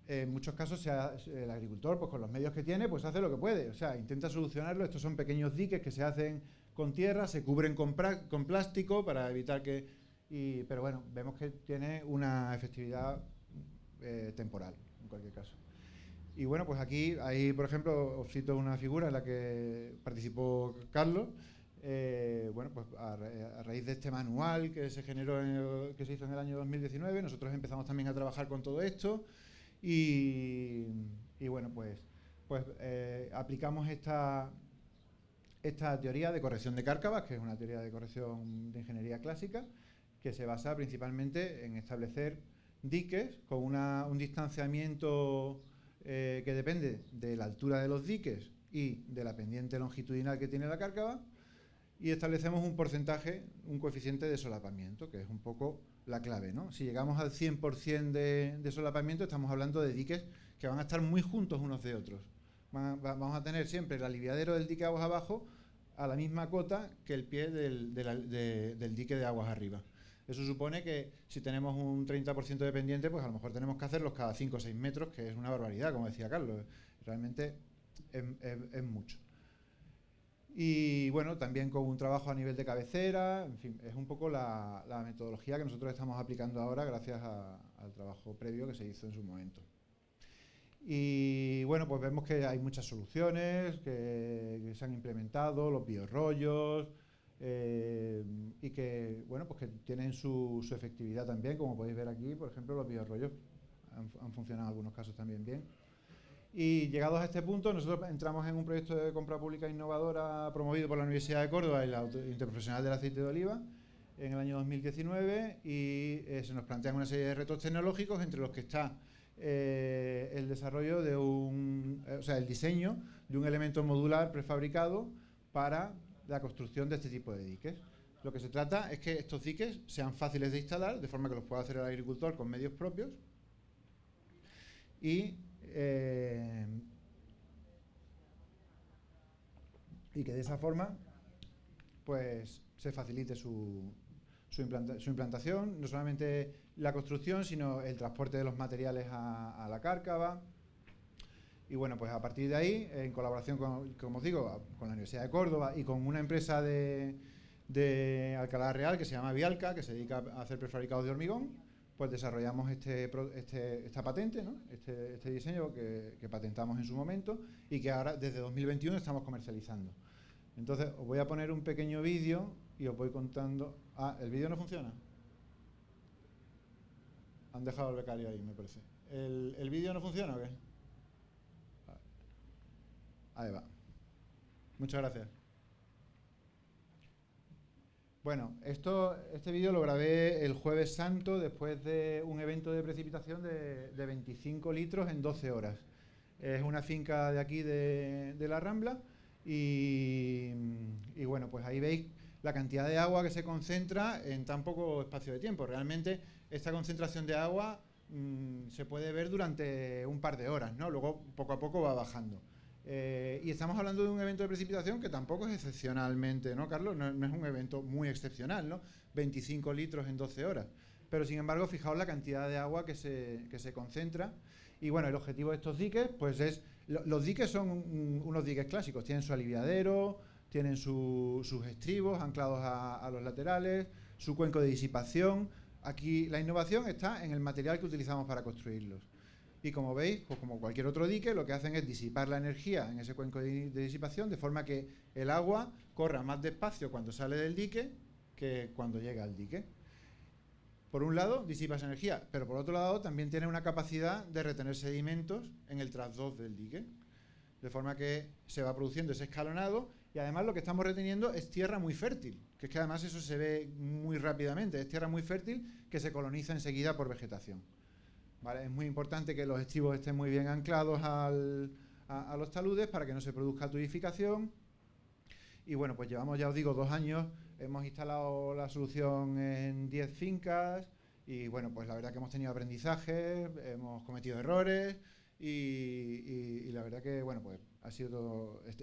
En muchos casos el agricultor, pues con los medios que tiene, pues hace lo que puede, o sea, intenta solucionarlo. Estos son pequeños diques que se hacen con tierra, se cubren con plástico para evitar pero bueno, vemos que tiene una efectividad temporal, en cualquier caso. Y bueno, pues aquí, por ejemplo, os cito una figura en la que participó Carlos. Bueno, pues a raíz de este manual que se generó, que se hizo en el año 2019, nosotros empezamos también a trabajar con todo esto. Y bueno, pues aplicamos esta teoría de corrección de cárcavas, que es una teoría de corrección de ingeniería clásica, que se basa principalmente en establecer diques con un distanciamiento que depende de la altura de los diques y de la pendiente longitudinal que tiene la cárcava, y establecemos un porcentaje, un coeficiente de solapamiento, que es un poco la clave, ¿no? Si llegamos al 100% de solapamiento, estamos hablando de diques que van a estar muy juntos unos de otros. Vamos a tener siempre el aliviadero del dique aguas abajo a la misma cota que el pie del dique de aguas arriba. Eso supone que si tenemos un 30% de pendiente, pues a lo mejor tenemos que hacerlos cada 5 o 6 metros, que es una barbaridad, como decía Carlos. Realmente es mucho. Y bueno, también con un trabajo a nivel de cabecera, en fin, es un poco la metodología que nosotros estamos aplicando ahora gracias al trabajo previo que se hizo en su momento. Y bueno, pues vemos que hay muchas soluciones que se han implementado, los biorrollos, y que, bueno, pues que tienen su efectividad también, como podéis ver aquí, por ejemplo, los biorrollos han funcionado en algunos casos también bien. Y llegados a este punto, nosotros entramos en un proyecto de compra pública innovadora promovido por la Universidad de Córdoba y la Interprofesional del Aceite de Oliva en el año 2019, y se nos plantean una serie de retos tecnológicos, entre los que está el desarrollo de el diseño de un elemento modular prefabricado para la construcción de este tipo de diques. Lo que se trata es que estos diques sean fáciles de instalar, de forma que los pueda hacer el agricultor con medios propios, y que de esa forma pues se facilite su implantación, no solamente la construcción, sino el transporte de los materiales a la cárcava. Y bueno, pues a partir de ahí, en colaboración con, como os digo, con la Universidad de Córdoba y con una empresa de Alcalá Real que se llama Vialca, que se dedica a hacer prefabricados de hormigón, pues desarrollamos esta patente, ¿no? este diseño que patentamos en su momento y que ahora desde 2021 estamos comercializando. Entonces os voy a poner un pequeño vídeo y os voy contando... Ah, ¿el vídeo no funciona? Han dejado el becario ahí, me parece. ¿El vídeo no funciona o qué? Ahí va. Muchas gracias. Bueno, este vídeo lo grabé el Jueves Santo después de un evento de precipitación de 25 litros en 12 horas. Es una finca de aquí de la Rambla y bueno, pues ahí veis la cantidad de agua que se concentra en tan poco espacio de tiempo. Realmente esta concentración de agua se puede ver durante un par de horas, ¿no? Luego poco a poco va bajando. Y estamos hablando de un evento de precipitación que tampoco es excepcionalmente, ¿no, Carlos? No es un evento muy excepcional, ¿no? 25 litros en 12 horas. Pero, sin embargo, fijaos la cantidad de agua que se concentra. Y, bueno, el objetivo de estos diques, pues es... Los diques son unos diques clásicos. Tienen su aliviadero, tienen sus estribos anclados a los laterales, su cuenco de disipación. Aquí la innovación está en el material que utilizamos para construirlos. Y como veis, pues como cualquier otro dique, lo que hacen es disipar la energía en ese cuenco de disipación, de forma que el agua corra más despacio cuando sale del dique que cuando llega al dique. Por un lado, disipa esa energía, pero por otro lado también tiene una capacidad de retener sedimentos en el trasdós del dique, de forma que se va produciendo ese escalonado, y además lo que estamos reteniendo es tierra muy fértil, que es que además eso se ve muy rápidamente, es tierra muy fértil que se coloniza enseguida por vegetación. ¿Vale? Es muy importante que los estribos estén muy bien anclados a los taludes para que no se produzca tubificación. Y bueno, pues llevamos, ya os digo, 2 años, hemos instalado la solución en 10 fincas y bueno, pues la verdad que hemos tenido aprendizajes, hemos cometido errores y la verdad que, bueno, pues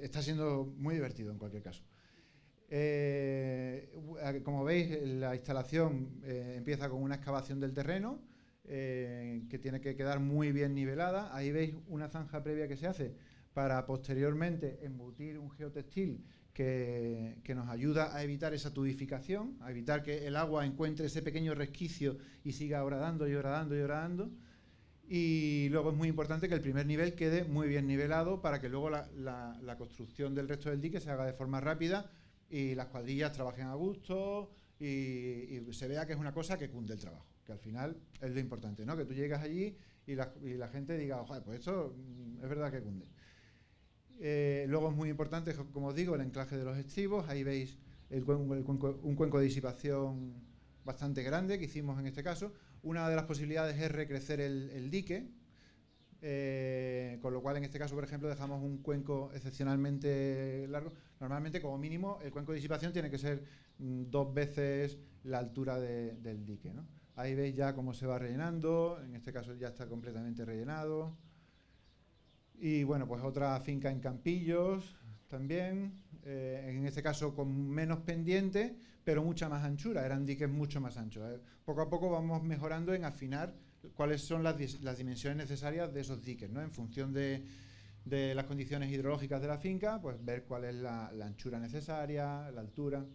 está siendo muy divertido en cualquier caso. Como veis, la instalación empieza con una excavación del terreno, que tiene que quedar muy bien nivelada. Ahí veis una zanja previa que se hace para posteriormente embutir un geotextil que nos ayuda a evitar esa tubificación, a evitar que el agua encuentre ese pequeño resquicio y siga horadando y horadando y horadando. Y luego es muy importante que el primer nivel quede muy bien nivelado para que luego la construcción del resto del dique se haga de forma rápida y las cuadrillas trabajen a gusto y se vea que es una cosa que cunde el trabajo, que al final es lo importante, ¿no? Que tú llegas allí y la gente diga, ojalá, pues esto es verdad que cunde. Luego es muy importante, como os digo, el enclaje de los estribos. Ahí veis un cuenco de disipación bastante grande que hicimos en este caso. Una de las posibilidades es recrecer el dique, con lo cual en este caso, por ejemplo, dejamos un cuenco excepcionalmente largo. Normalmente, como mínimo, el cuenco de disipación tiene que ser 2 veces la altura del dique, ¿no? Ahí veis ya cómo se va rellenando, en este caso ya está completamente rellenado. Y bueno, pues otra finca en Campillos también, en este caso con menos pendiente, pero mucha más anchura, eran diques mucho más anchos. Poco a poco vamos mejorando en afinar cuáles son las dimensiones necesarias de esos diques, ¿no? En función de las condiciones hidrológicas de la finca, pues ver cuál es la anchura necesaria, la altura.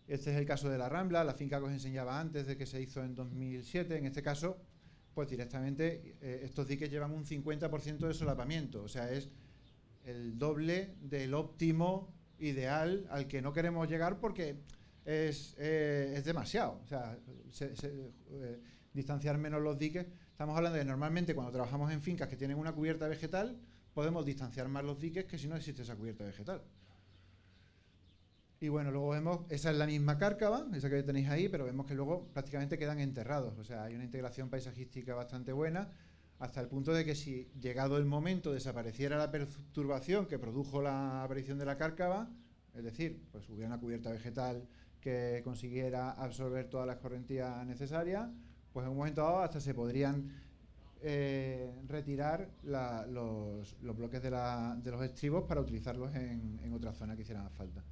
Este es el caso de la Rambla, la finca que os enseñaba antes de que se hizo en 2007. En este caso, pues directamente estos diques llevan un 50% de solapamiento, o sea, es el doble del óptimo ideal al que no queremos llegar porque es demasiado. O sea, distanciar menos los diques. Estamos hablando de normalmente cuando trabajamos en fincas que tienen una cubierta vegetal, podemos distanciar más los diques que si no existe esa cubierta vegetal. Y bueno, luego vemos, esa es la misma cárcava, esa que tenéis ahí, pero vemos que luego prácticamente quedan enterrados. O sea, hay una integración paisajística bastante buena, hasta el punto de que si llegado el momento desapareciera la perturbación que produjo la aparición de la cárcava, es decir, pues hubiera una cubierta vegetal que consiguiera absorber todas las correntías necesarias, pues en un momento dado hasta se podrían retirar los bloques de los estribos para utilizarlos en otra zona que hicieran falta.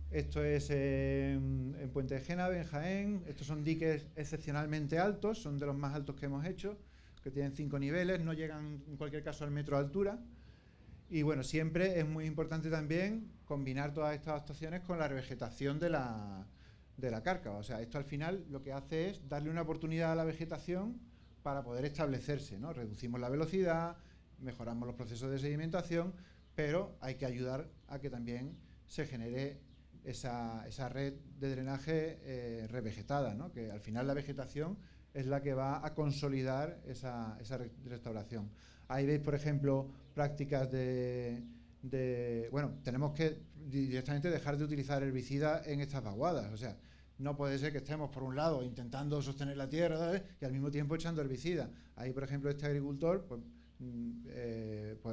Esto es en Puente de Génave, en Jaén. Estos son diques excepcionalmente altos, son de los más altos que hemos hecho, que tienen 5 niveles, no llegan en cualquier caso al metro de altura. Y bueno, siempre es muy importante también combinar todas estas actuaciones con la revegetación de la cárcava. O sea, esto al final lo que hace es darle una oportunidad a la vegetación para poder establecerse, ¿no? Reducimos la velocidad, mejoramos los procesos de sedimentación, pero hay que ayudar a que también se genere esa red de drenaje revegetada, ¿no? Que al final la vegetación es la que va a consolidar esa restauración. Ahí veis, por ejemplo, prácticas bueno, tenemos que directamente dejar de utilizar herbicida en estas vaguadas. O sea, no puede ser que estemos, por un lado, intentando sostener la tierra, ¿sabes?, y al mismo tiempo echando herbicida. Ahí, por ejemplo, este agricultor, pues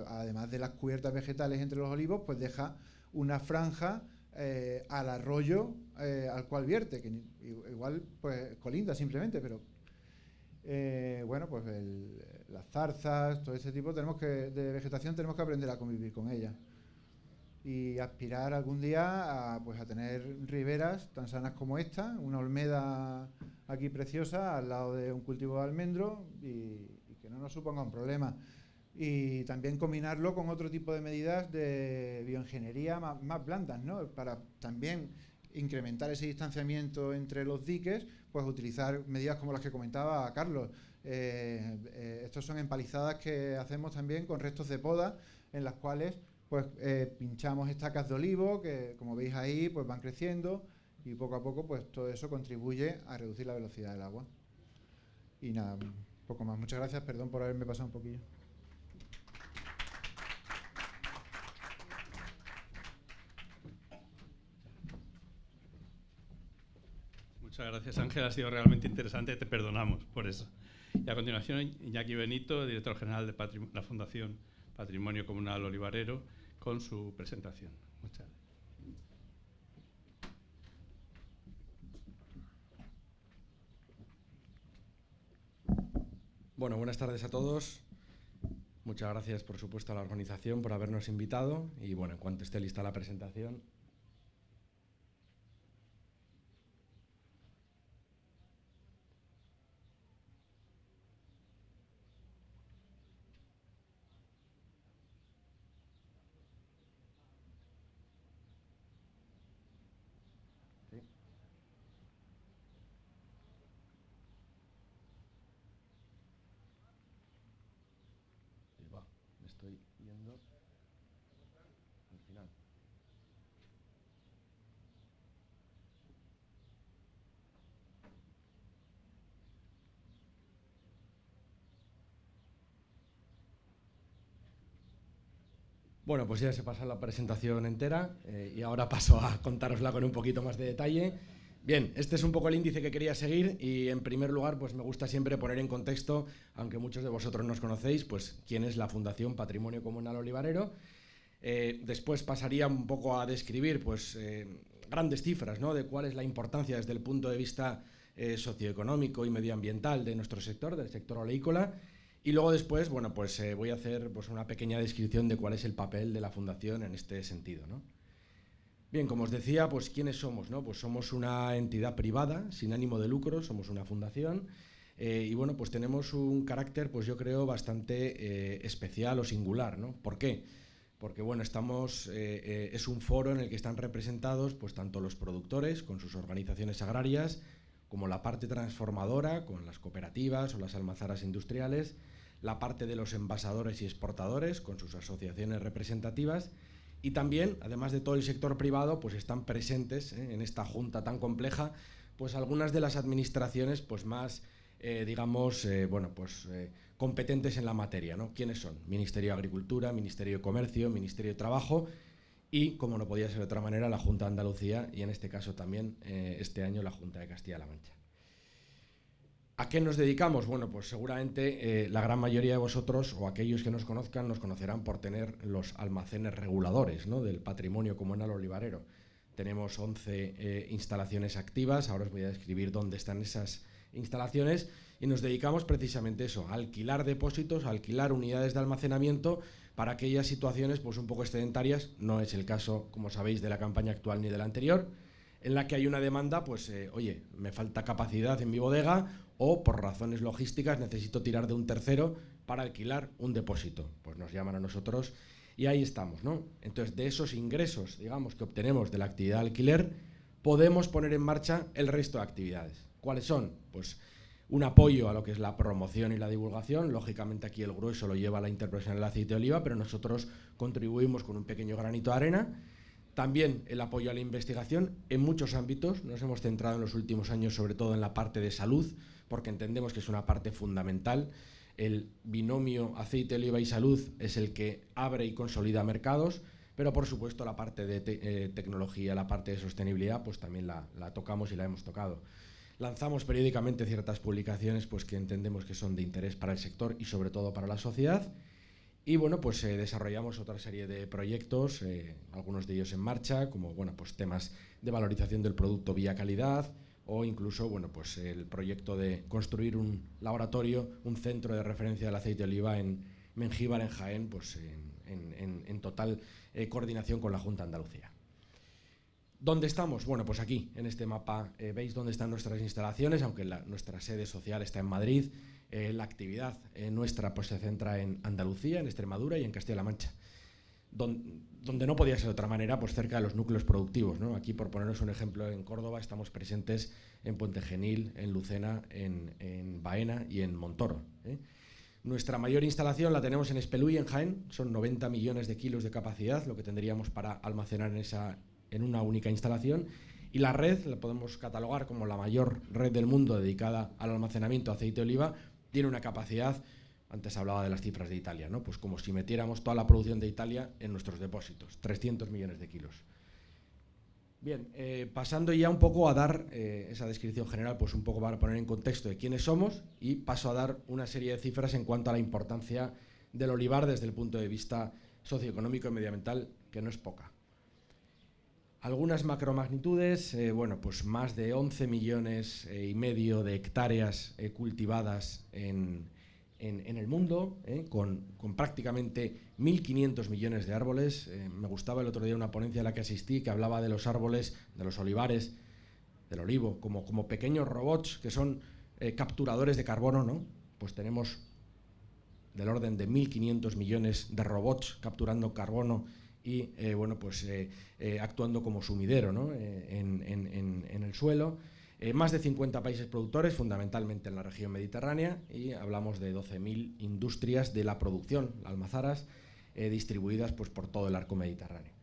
además de las cubiertas vegetales entre los olivos, pues deja una franja al arroyo al cual vierte, que igual pues colinda simplemente, pero bueno, pues las zarzas, todo ese tipo de vegetación tenemos que aprender a convivir con ella y aspirar algún día a tener riberas tan sanas como esta, una olmeda aquí preciosa al lado de un cultivo de almendro y que no nos suponga un problema. Y también combinarlo con otro tipo de medidas de bioingeniería más blandas, ¿no? Para también incrementar ese distanciamiento entre los diques, pues utilizar medidas como las que comentaba Carlos. Estos son empalizadas que hacemos también con restos de poda, en las cuales pues pinchamos estacas de olivo que, como veis ahí, pues van creciendo y poco a poco pues todo eso contribuye a reducir la velocidad del agua. Y nada, poco más. Muchas gracias, perdón por haberme pasado un poquillo. Muchas gracias, Ángel. Ha sido realmente interesante. Te perdonamos por eso. Y a continuación, Iñaki Benito, director general de la Fundación Patrimonio Comunal Olivarero, con su presentación. Muchas gracias. Bueno, buenas tardes a todos. Muchas gracias, por supuesto, a la organización por habernos invitado. Y bueno, en cuanto esté lista la presentación. Estoy yendo al final. Bueno, pues ya se pasa la presentación entera y ahora paso a contárosla con un poquito más de detalle. Bien, este es un poco el índice que quería seguir y en primer lugar pues me gusta siempre poner en contexto, aunque muchos de vosotros nos conocéis, pues quién es la Fundación Patrimonio Comunal Olivarero. Después pasaría un poco a describir pues grandes cifras, ¿no?, de cuál es la importancia desde el punto de vista socioeconómico y medioambiental de nuestro sector, del sector oleícola. Y luego después, bueno, pues voy a hacer pues, una pequeña descripción de cuál es el papel de la Fundación en este sentido, ¿no? Bien, como os decía, pues ¿quiénes somos, no? Pues somos una entidad privada, sin ánimo de lucro, somos una fundación y bueno, pues tenemos un carácter, pues yo creo, bastante especial o singular, ¿no? ¿Por qué? Porque bueno, es un foro en el que están representados pues tanto los productores con sus organizaciones agrarias, como la parte transformadora con las cooperativas o las almazaras industriales, la parte de los envasadores y exportadores con sus asociaciones representativas. Y también, además de todo el sector privado, pues están presentes en esta junta tan compleja, pues algunas de las administraciones pues más, competentes en la materia, ¿no? ¿Quiénes son? Ministerio de Agricultura, Ministerio de Comercio, Ministerio de Trabajo y, como no podía ser de otra manera, la Junta de Andalucía y en este caso también este año la Junta de Castilla-La Mancha. ¿A qué nos dedicamos? Bueno, pues seguramente la gran mayoría de vosotros o aquellos que nos conozcan nos conocerán por tener los almacenes reguladores, ¿no?, del patrimonio comunal olivarero. Tenemos 11 instalaciones activas, ahora os voy a describir dónde están esas instalaciones y nos dedicamos precisamente a eso, a alquilar depósitos, a alquilar unidades de almacenamiento para aquellas situaciones pues un poco excedentarias, no es el caso, como sabéis, de la campaña actual ni de la anterior, en la que hay una demanda, pues oye, me falta capacidad en mi bodega o por razones logísticas necesito tirar de un tercero para alquilar un depósito. Pues nos llaman a nosotros y ahí estamos, ¿no? Entonces, de esos ingresos, digamos, que obtenemos de la actividad de alquiler, podemos poner en marcha el resto de actividades. ¿Cuáles son? Pues un apoyo a lo que es la promoción y la divulgación. Lógicamente aquí el grueso lo lleva la Interprofesional del Aceite de Oliva, pero nosotros contribuimos con un pequeño granito de arena. También el apoyo a la investigación en muchos ámbitos. Nos hemos centrado en los últimos años sobre todo en la parte de salud, porque entendemos que es una parte fundamental. El binomio aceite, oliva y salud es el que abre y consolida mercados, pero por supuesto la parte de tecnología, la parte de sostenibilidad, pues también la tocamos y la hemos tocado. Lanzamos periódicamente ciertas publicaciones pues, que entendemos que son de interés para el sector y sobre todo para la sociedad. Y bueno, pues desarrollamos otra serie de proyectos, algunos de ellos en marcha, como bueno, pues temas de valorización del producto vía calidad o incluso bueno, pues el proyecto de construir un laboratorio, un centro de referencia del aceite de oliva en Mengíbar, en Jaén, pues en total coordinación con la Junta de Andalucía. ¿Dónde estamos? Bueno, pues aquí, en este mapa, veis dónde están nuestras instalaciones, aunque nuestra sede social está en Madrid. La actividad nuestra pues, se centra en Andalucía, en Extremadura y en Castilla-La Mancha, donde no podía ser de otra manera, pues cerca de los núcleos productivos, ¿no? Aquí, por poneros un ejemplo, en Córdoba estamos presentes en Puente Genil, en Lucena, en Baena y en Montoro, ¿eh? Nuestra mayor instalación la tenemos en Espelúi, en Jaén, son 90 millones de kilos de capacidad, lo que tendríamos para almacenar en una única instalación. Y la red, la podemos catalogar como la mayor red del mundo dedicada al almacenamiento de aceite de oliva, tiene una capacidad, antes hablaba de las cifras de Italia, ¿no? Pues como si metiéramos toda la producción de Italia en nuestros depósitos, 300 millones de kilos. Bien, pasando ya un poco a dar esa descripción general, pues un poco para poner en contexto de quiénes somos y paso a dar una serie de cifras en cuanto a la importancia del olivar desde el punto de vista socioeconómico y medioambiental, que no es poca. Algunas macromagnitudes, bueno, pues más de 11 millones y medio de hectáreas cultivadas en el mundo, con prácticamente 1.500 millones de árboles. Me gustaba el otro día una ponencia a la que asistí que hablaba de los árboles, de los olivares, del olivo, como pequeños robots que son capturadores de carbono, ¿no? Pues tenemos del orden de 1.500 millones de robots capturando carbono y bueno, pues, actuando como sumidero, ¿no? en el suelo. Más de 50 países productores, fundamentalmente en la región mediterránea, y hablamos de 12.000 industrias de la producción, almazaras, distribuidas pues, por todo el arco mediterráneo.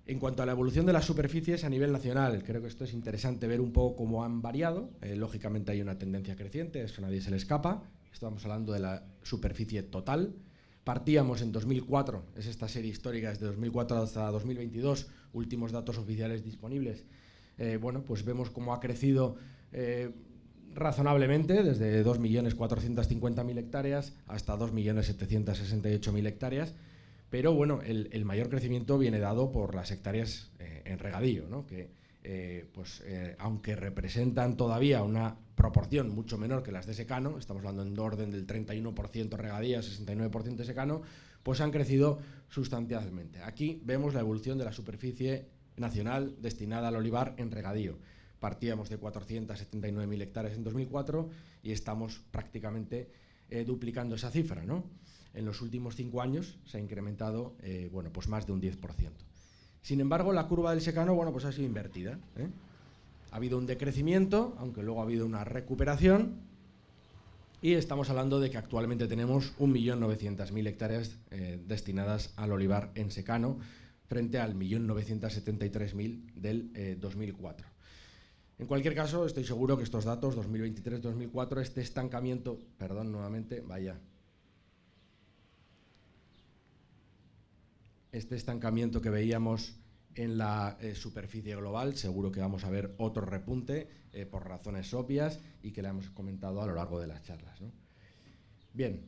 En cuanto a la evolución de las superficies a nivel nacional, creo que esto es interesante ver un poco cómo han variado. Lógicamente hay una tendencia creciente, eso a nadie se le escapa. Estamos hablando de la superficie total. Partíamos en 2004, es esta serie histórica desde 2004 hasta 2022, últimos datos oficiales disponibles, bueno, pues vemos cómo ha crecido razonablemente, desde 2.450.000 hectáreas hasta 2.768.000 hectáreas, pero bueno, el mayor crecimiento viene dado por las hectáreas en regadío, ¿no? Que aunque representan todavía una proporción mucho menor que las de secano, estamos hablando en orden del 31% regadío, 69% secano, pues han crecido sustancialmente. Aquí vemos la evolución de la superficie nacional destinada al olivar en regadío. Partíamos de 479.000 hectáreas en 2004 y estamos prácticamente duplicando esa cifra, ¿no? En los últimos 5 años se ha incrementado bueno, pues más de un 10%. Sin embargo, la curva del secano, bueno, pues ha sido invertida, ¿eh? Ha habido un decrecimiento, aunque luego ha habido una recuperación, y estamos hablando de que actualmente tenemos 1.900.000 hectáreas destinadas al olivar en secano, frente al 1.973.000 del 2004. En cualquier caso, estoy seguro que estos datos, 2023-2004, este estancamiento, perdón, nuevamente, vaya, este estancamiento que veíamos en la superficie global, seguro que vamos a ver otro repunte por razones obvias y que le hemos comentado a lo largo de las charlas, ¿no? Bien,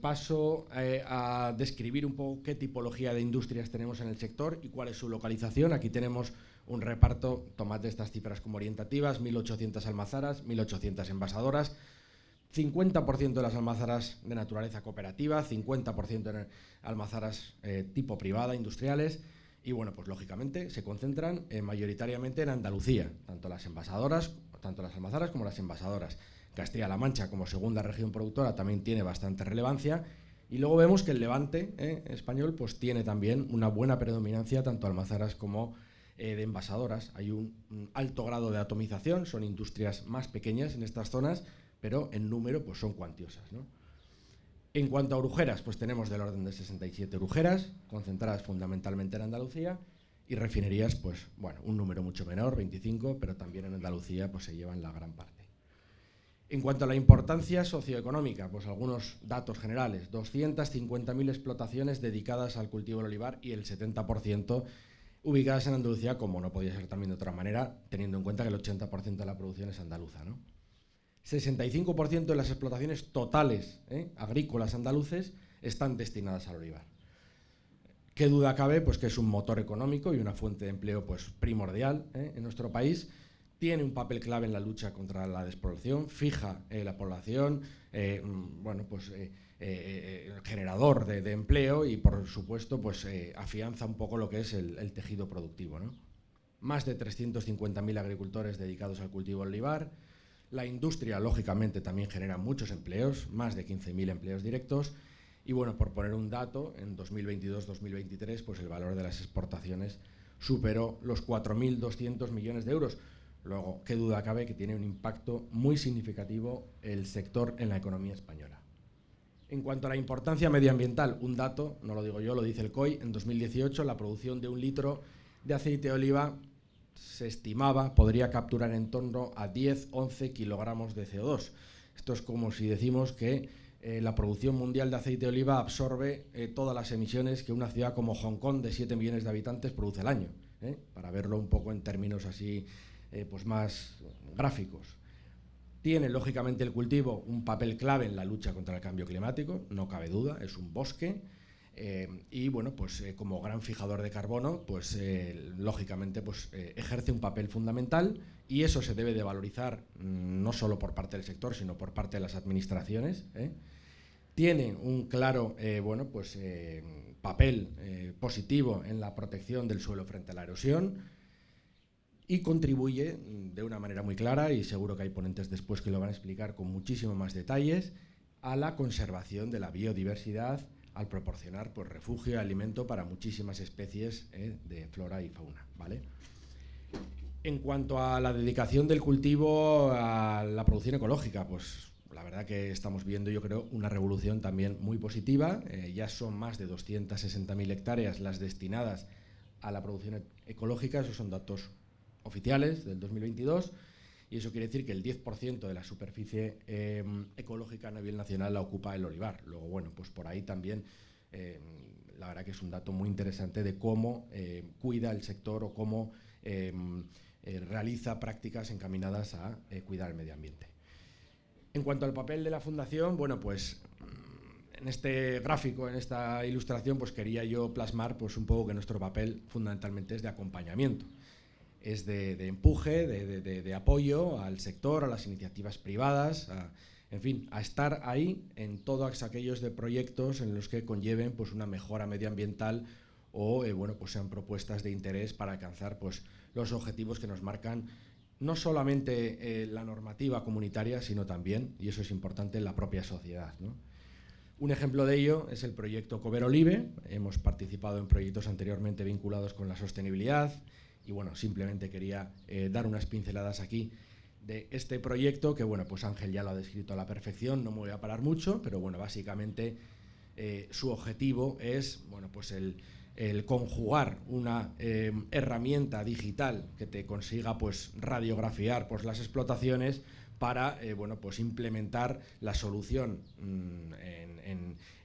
paso a describir un poco qué tipología de industrias tenemos en el sector y cuál es su localización. Aquí tenemos un reparto, tomad estas cifras como orientativas, 1.800 almazaras, 1.800 envasadoras, 50% de las almazaras de naturaleza cooperativa, 50% en almazaras tipo privada, industriales, y bueno, pues lógicamente se concentran mayoritariamente en Andalucía, tanto las almazaras como las envasadoras. Castilla-La Mancha, como segunda región productora, también tiene bastante relevancia, y luego vemos que el Levante español pues tiene también una buena predominancia tanto almazaras como de envasadoras. Hay un alto grado de atomización, son industrias más pequeñas en estas zonas, pero en número pues son cuantiosas, ¿no? En cuanto a orujeras, pues tenemos del orden de 67 orujeras, concentradas fundamentalmente en Andalucía, y refinerías, pues bueno, un número mucho menor, 25, pero también en Andalucía pues se llevan la gran parte. En cuanto a la importancia socioeconómica, pues algunos datos generales: 250.000 explotaciones dedicadas al cultivo del olivar y el 70% ubicadas en Andalucía, como no podía ser también de otra manera, teniendo en cuenta que el 80% de la producción es andaluza, ¿no? 65% de las explotaciones totales agrícolas andaluces están destinadas al olivar. ¿Qué duda cabe? Pues que es un motor económico y una fuente de empleo pues primordial en nuestro país. Tiene un papel clave en la lucha contra la despoblación, fija la población, bueno, pues, generador de empleo y, por supuesto, pues, afianza un poco lo que es el tejido productivo, ¿no? Más de 350.000 agricultores dedicados al cultivo del olivar. La industria, lógicamente, también genera muchos empleos, más de 15.000 empleos directos. Y, bueno, por poner un dato, en 2022-2023, pues el valor de las exportaciones superó los 4.200 millones de euros. Luego, qué duda cabe que tiene un impacto muy significativo el sector en la economía española. En cuanto a la importancia medioambiental, un dato, no lo digo yo, lo dice el COI, en 2018 la producción de 1 litro de aceite de oliva se estimaba podría capturar en torno a 10-11 kilogramos de CO2. Esto es como si decimos que la producción mundial de aceite de oliva absorbe todas las emisiones que una ciudad como Hong Kong de 7 millones de habitantes produce al año, para verlo un poco en términos así pues más gráficos. Tiene, lógicamente, el cultivo un papel clave en la lucha contra el cambio climático, no cabe duda, es un bosque, y bueno, pues como gran fijador de carbono, pues lógicamente pues, ejerce un papel fundamental, y eso se debe de valorizar no solo por parte del sector, sino por parte de las administraciones. Tiene un claro bueno, pues, papel positivo en la protección del suelo frente a la erosión, y contribuye de una manera muy clara, y seguro que hay ponentes después que lo van a explicar con muchísimo más detalles, a la conservación de la biodiversidad, al proporcionar pues, refugio y alimento para muchísimas especies de flora y fauna, ¿vale? En cuanto a la dedicación del cultivo a la producción ecológica, pues la verdad que estamos viendo, yo creo, una revolución también muy positiva. Ya son más de 260.000 hectáreas las destinadas a la producción ecológica, esos son datos oficiales del 2022, y eso quiere decir que el 10% de la superficie ecológica a nivel nacional la ocupa el olivar. Luego, bueno, pues por ahí también la verdad que es un dato muy interesante de cómo cuida el sector o cómo realiza prácticas encaminadas a cuidar el medio ambiente. En cuanto al papel de la Fundación, bueno, pues en este gráfico, en esta ilustración, pues quería yo plasmar pues un poco que nuestro papel fundamentalmente es de acompañamiento, es de empuje, de apoyo al sector, a las iniciativas privadas, en fin, a estar ahí en todos aquellos proyectos en los que conlleven pues una mejora medioambiental o bueno, pues sean propuestas de interés para alcanzar pues los objetivos que nos marcan no solamente la normativa comunitaria, sino también, y eso es importante, la propia sociedad, ¿no? Un ejemplo de ello es el proyecto Cover Olive. Hemos participado en proyectos anteriormente vinculados con la sostenibilidad y bueno, simplemente quería dar unas pinceladas aquí de este proyecto que bueno, pues Ángel ya lo ha descrito a la perfección, no me voy a parar mucho, pero bueno, básicamente su objetivo es bueno, pues el conjugar una herramienta digital que te consiga pues radiografiar pues las explotaciones para bueno, pues implementar la solución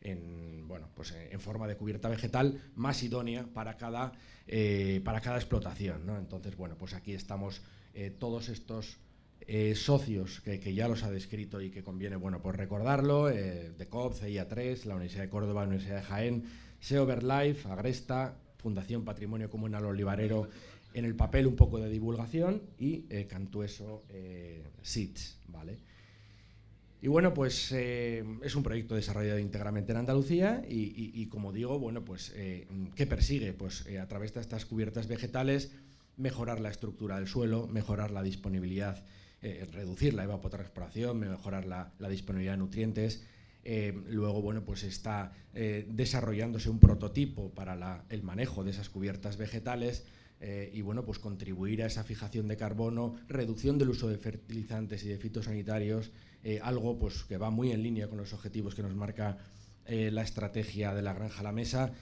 en forma de cubierta vegetal más idónea para cada explotación, ¿no? Entonces, bueno, pues aquí estamos todos estos socios que ya los ha descrito y que conviene bueno, pues recordarlo, DECOP, CIA3, la Universidad de Córdoba, la Universidad de Jaén, SEO-Verlife, Agresta, Fundación Patrimonio Comunal Olivarero, en el papel un poco de divulgación y Cantueso SITS, ¿vale? Y bueno, pues es un proyecto desarrollado íntegramente en Andalucía y como digo, bueno, pues ¿qué persigue? Pues a través de estas cubiertas vegetales mejorar la estructura del suelo, mejorar la disponibilidad, reducir la evapotranspiración, mejorar la disponibilidad de nutrientes. Luego, bueno, pues está desarrollándose un prototipo para el manejo de esas cubiertas vegetales y, bueno, pues contribuir a esa fijación de carbono, reducción del uso de fertilizantes y de fitosanitarios, algo pues que va muy en línea con los objetivos que nos marca la estrategia de la granja a la mesa.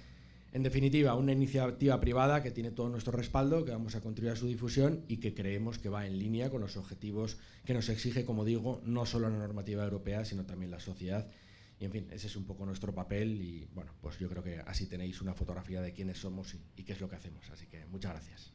En definitiva, una iniciativa privada que tiene todo nuestro respaldo, que vamos a contribuir a su difusión y que creemos que va en línea con los objetivos que nos exige, como digo, no solo la normativa europea, sino también la sociedad. Y, en fin, ese es un poco nuestro papel y, bueno, pues yo creo que así tenéis una fotografía de quiénes somos y qué es lo que hacemos. Así que muchas gracias.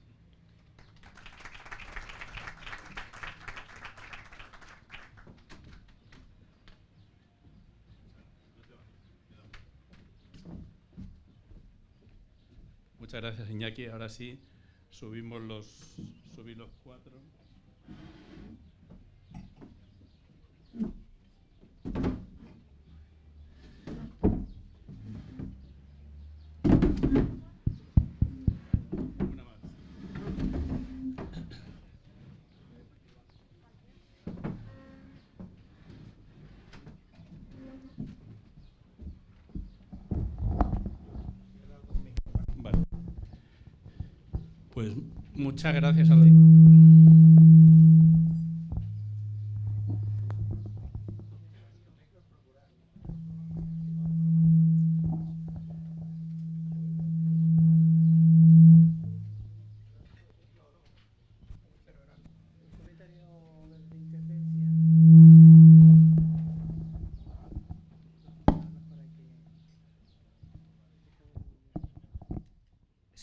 Muchas gracias, Iñaki. Ahora sí, subir los cuatro. Una más. Vale. Pues muchas gracias a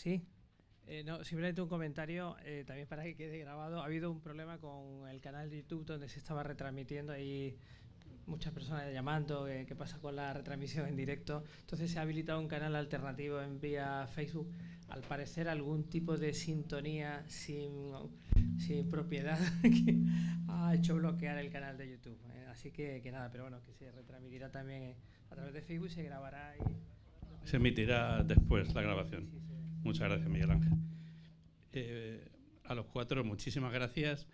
Sí. No, simplemente un comentario, también para que quede grabado. Ha habido un problema con el canal de YouTube donde se estaba retransmitiendo, ahí muchas personas llamando, qué pasa con la retransmisión en directo. Entonces se ha habilitado un canal alternativo en vía Facebook. Al parecer algún tipo de sintonía sin propiedad que ha hecho bloquear el canal de YouTube. Así que nada, pero bueno, que se retransmitirá también a través de Facebook, se grabará y se emitirá después la grabación. Sí. Muchas gracias, Miguel Ángel. A los cuatro, muchísimas gracias.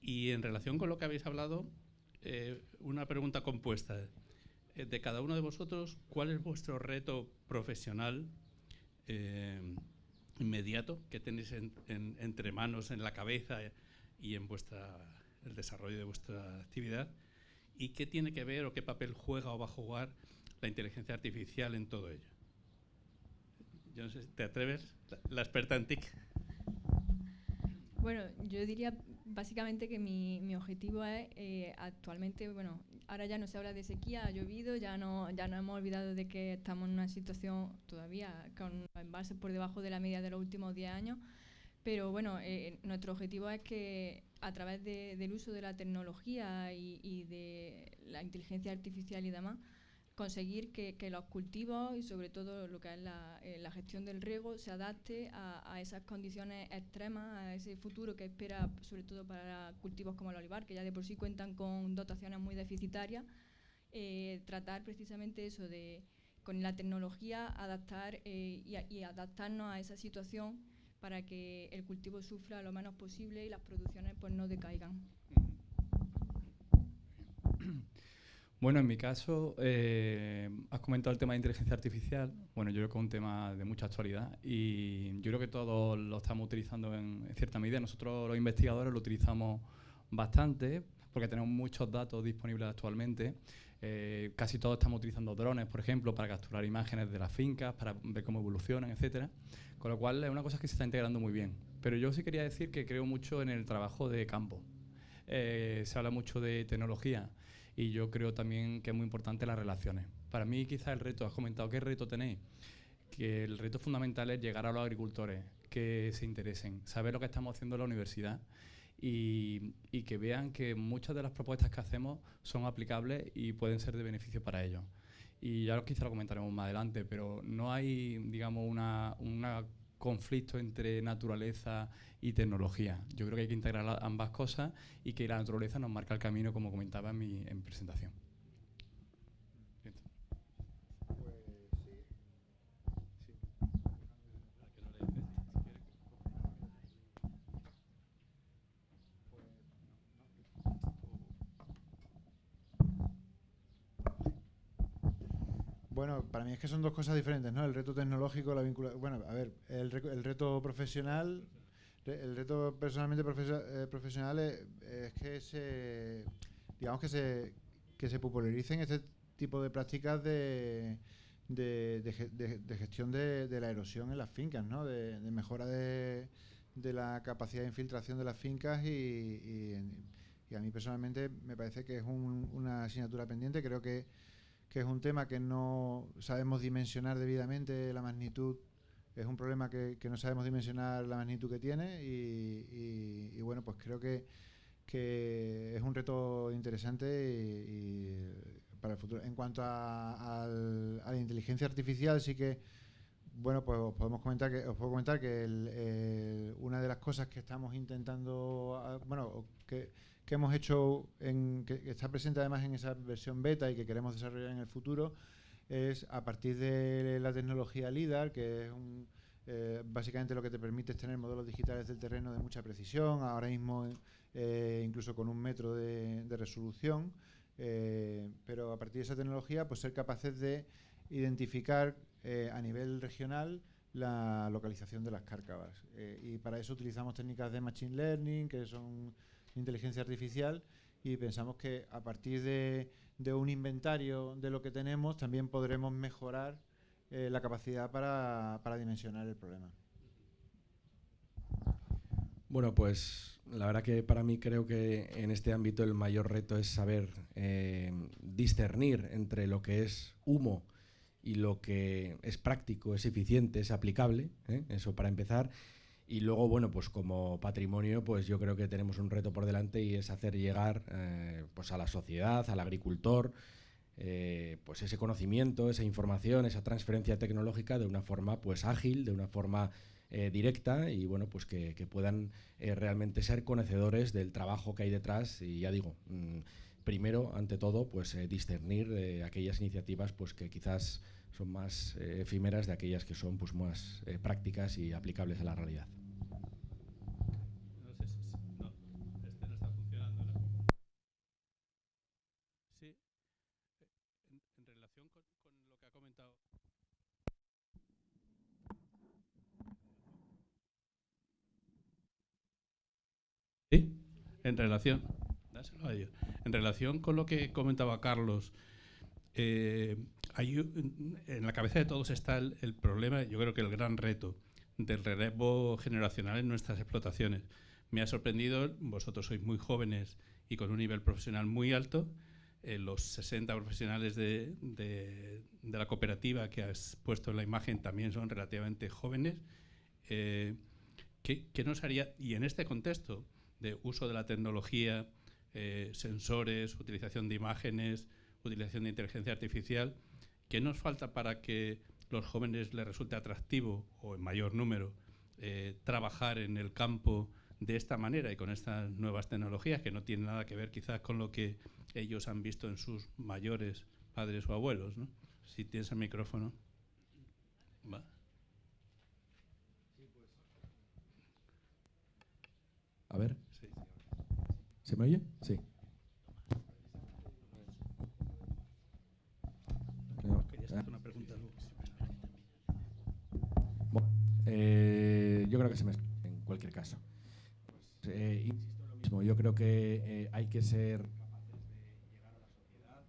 Y en relación con lo que habéis hablado, una pregunta compuesta. De cada uno de vosotros, ¿cuál es vuestro reto profesional inmediato que tenéis entre manos, en la cabeza y en el desarrollo de vuestra actividad? ¿Y qué tiene que ver o qué papel juega o va a jugar la inteligencia artificial en todo ello? Yo no sé, ¿te atreves? La experta en TIC. Bueno, yo diría básicamente que mi objetivo es actualmente, bueno, ahora ya no se habla de sequía, ha llovido, ya no hemos olvidado de que estamos en una situación todavía con embalses por debajo de la media de los últimos 10 años, Pero bueno, nuestro objetivo es que a través del uso de la tecnología y de la inteligencia artificial y demás, conseguir que los cultivos y sobre todo lo que es la gestión del riego se adapte a esas condiciones extremas, a ese futuro que espera sobre todo para cultivos como el olivar, que ya de por sí cuentan con dotaciones muy deficitarias. Tratar precisamente eso de, con la tecnología, adaptar y adaptarnos a esa situación para que el cultivo sufra lo menos posible y las producciones pues no decaigan. Bueno, en mi caso, has comentado el tema de inteligencia artificial. Bueno, yo creo que es un tema de mucha actualidad y yo creo que todos lo estamos utilizando en cierta medida. Nosotros los investigadores lo utilizamos bastante porque tenemos muchos datos disponibles actualmente. Casi todos estamos utilizando drones, por ejemplo, para capturar imágenes de las fincas, para ver cómo evolucionan, etcétera. Con lo cual es una cosa que se está integrando muy bien. Pero yo sí quería decir que creo mucho en el trabajo de campo. Se habla mucho de tecnología y yo creo también que es muy importante las relaciones. Para mí quizás el reto, has comentado, ¿qué reto tenéis? Que el reto fundamental es llegar a los agricultores, que se interesen, saber lo que estamos haciendo en la universidad y que vean que muchas de las propuestas que hacemos son aplicables y pueden ser de beneficio para ellos. Y ya quizá lo comentaremos más adelante, pero no hay, digamos, una conflicto entre naturaleza y tecnología. Yo creo que hay que integrar ambas cosas y que la naturaleza nos marca el camino, como comentaba en mi presentación. Bueno, para mí es que son dos cosas diferentes, ¿no? El reto tecnológico, la vinculación... Bueno, a ver, el reto profesional, el reto personalmente profesional es que digamos que se popularicen este tipo de prácticas de gestión de la erosión en las fincas, ¿no? De mejora de la capacidad de infiltración de las fincas y a mí personalmente me parece que es una asignatura pendiente. Creo que es un tema que no sabemos dimensionar debidamente la magnitud. Es un problema que no sabemos dimensionar la magnitud que tiene y bueno, pues creo que es un reto interesante y para el futuro. En cuanto a la inteligencia artificial, sí que, bueno, pues os puedo comentar que una de las cosas que estamos intentando, bueno, que hemos hecho, que está presente además en esa versión beta y que queremos desarrollar en el futuro, es a partir de la tecnología LIDAR, que es básicamente lo que te permite es tener modelos digitales del terreno de mucha precisión, ahora mismo incluso con 1 metro de resolución, pero a partir de esa tecnología pues ser capaces de identificar a nivel regional la localización de las cárcavas, y para eso utilizamos técnicas de Machine Learning, que son inteligencia artificial, y pensamos que a partir de un inventario de lo que tenemos también podremos mejorar la capacidad para dimensionar el problema. Bueno, pues la verdad que para mí creo que en este ámbito el mayor reto es saber discernir entre lo que es humo y lo que es práctico, es eficiente, es aplicable, eso para empezar. Y luego, bueno, pues como patrimonio, pues yo creo que tenemos un reto por delante y es hacer llegar pues a la sociedad, al agricultor, pues ese conocimiento, esa información, esa transferencia tecnológica de una forma pues ágil, de una forma directa y bueno, pues que puedan realmente ser conocedores del trabajo que hay detrás y ya digo, primero, ante todo, pues discernir aquellas iniciativas pues que quizás son más efímeras de aquellas que son pues más prácticas y aplicables a la realidad. No sé si no, este no está funcionando, ¿no? Sí, en relación con lo que ha comentado. Sí, en relación, dáselo a ellos. En relación con lo que comentaba Carlos, en la cabeza de todos está el problema, yo creo que el gran reto del relevo generacional en nuestras explotaciones. Me ha sorprendido, vosotros sois muy jóvenes y con un nivel profesional muy alto, los 60 profesionales de la cooperativa que has puesto en la imagen también son relativamente jóvenes, ¿qué nos haría? Y en este contexto de uso de la tecnología, sensores, utilización de imágenes, utilización de inteligencia artificial, ¿qué nos falta para que los jóvenes les resulte atractivo o en mayor número trabajar en el campo de esta manera y con estas nuevas tecnologías que no tienen nada que ver quizás con lo que ellos han visto en sus mayores padres o abuelos, ¿no? Si tienes el micrófono. Va. A ver, Sí. ¿se me oye? Sí. Querías hacer una pregunta, Lu. Bueno, yo creo que se me escucha en cualquier caso. Insisto en lo mismo, yo creo que hay que ser capaces de llegar a la sociedad,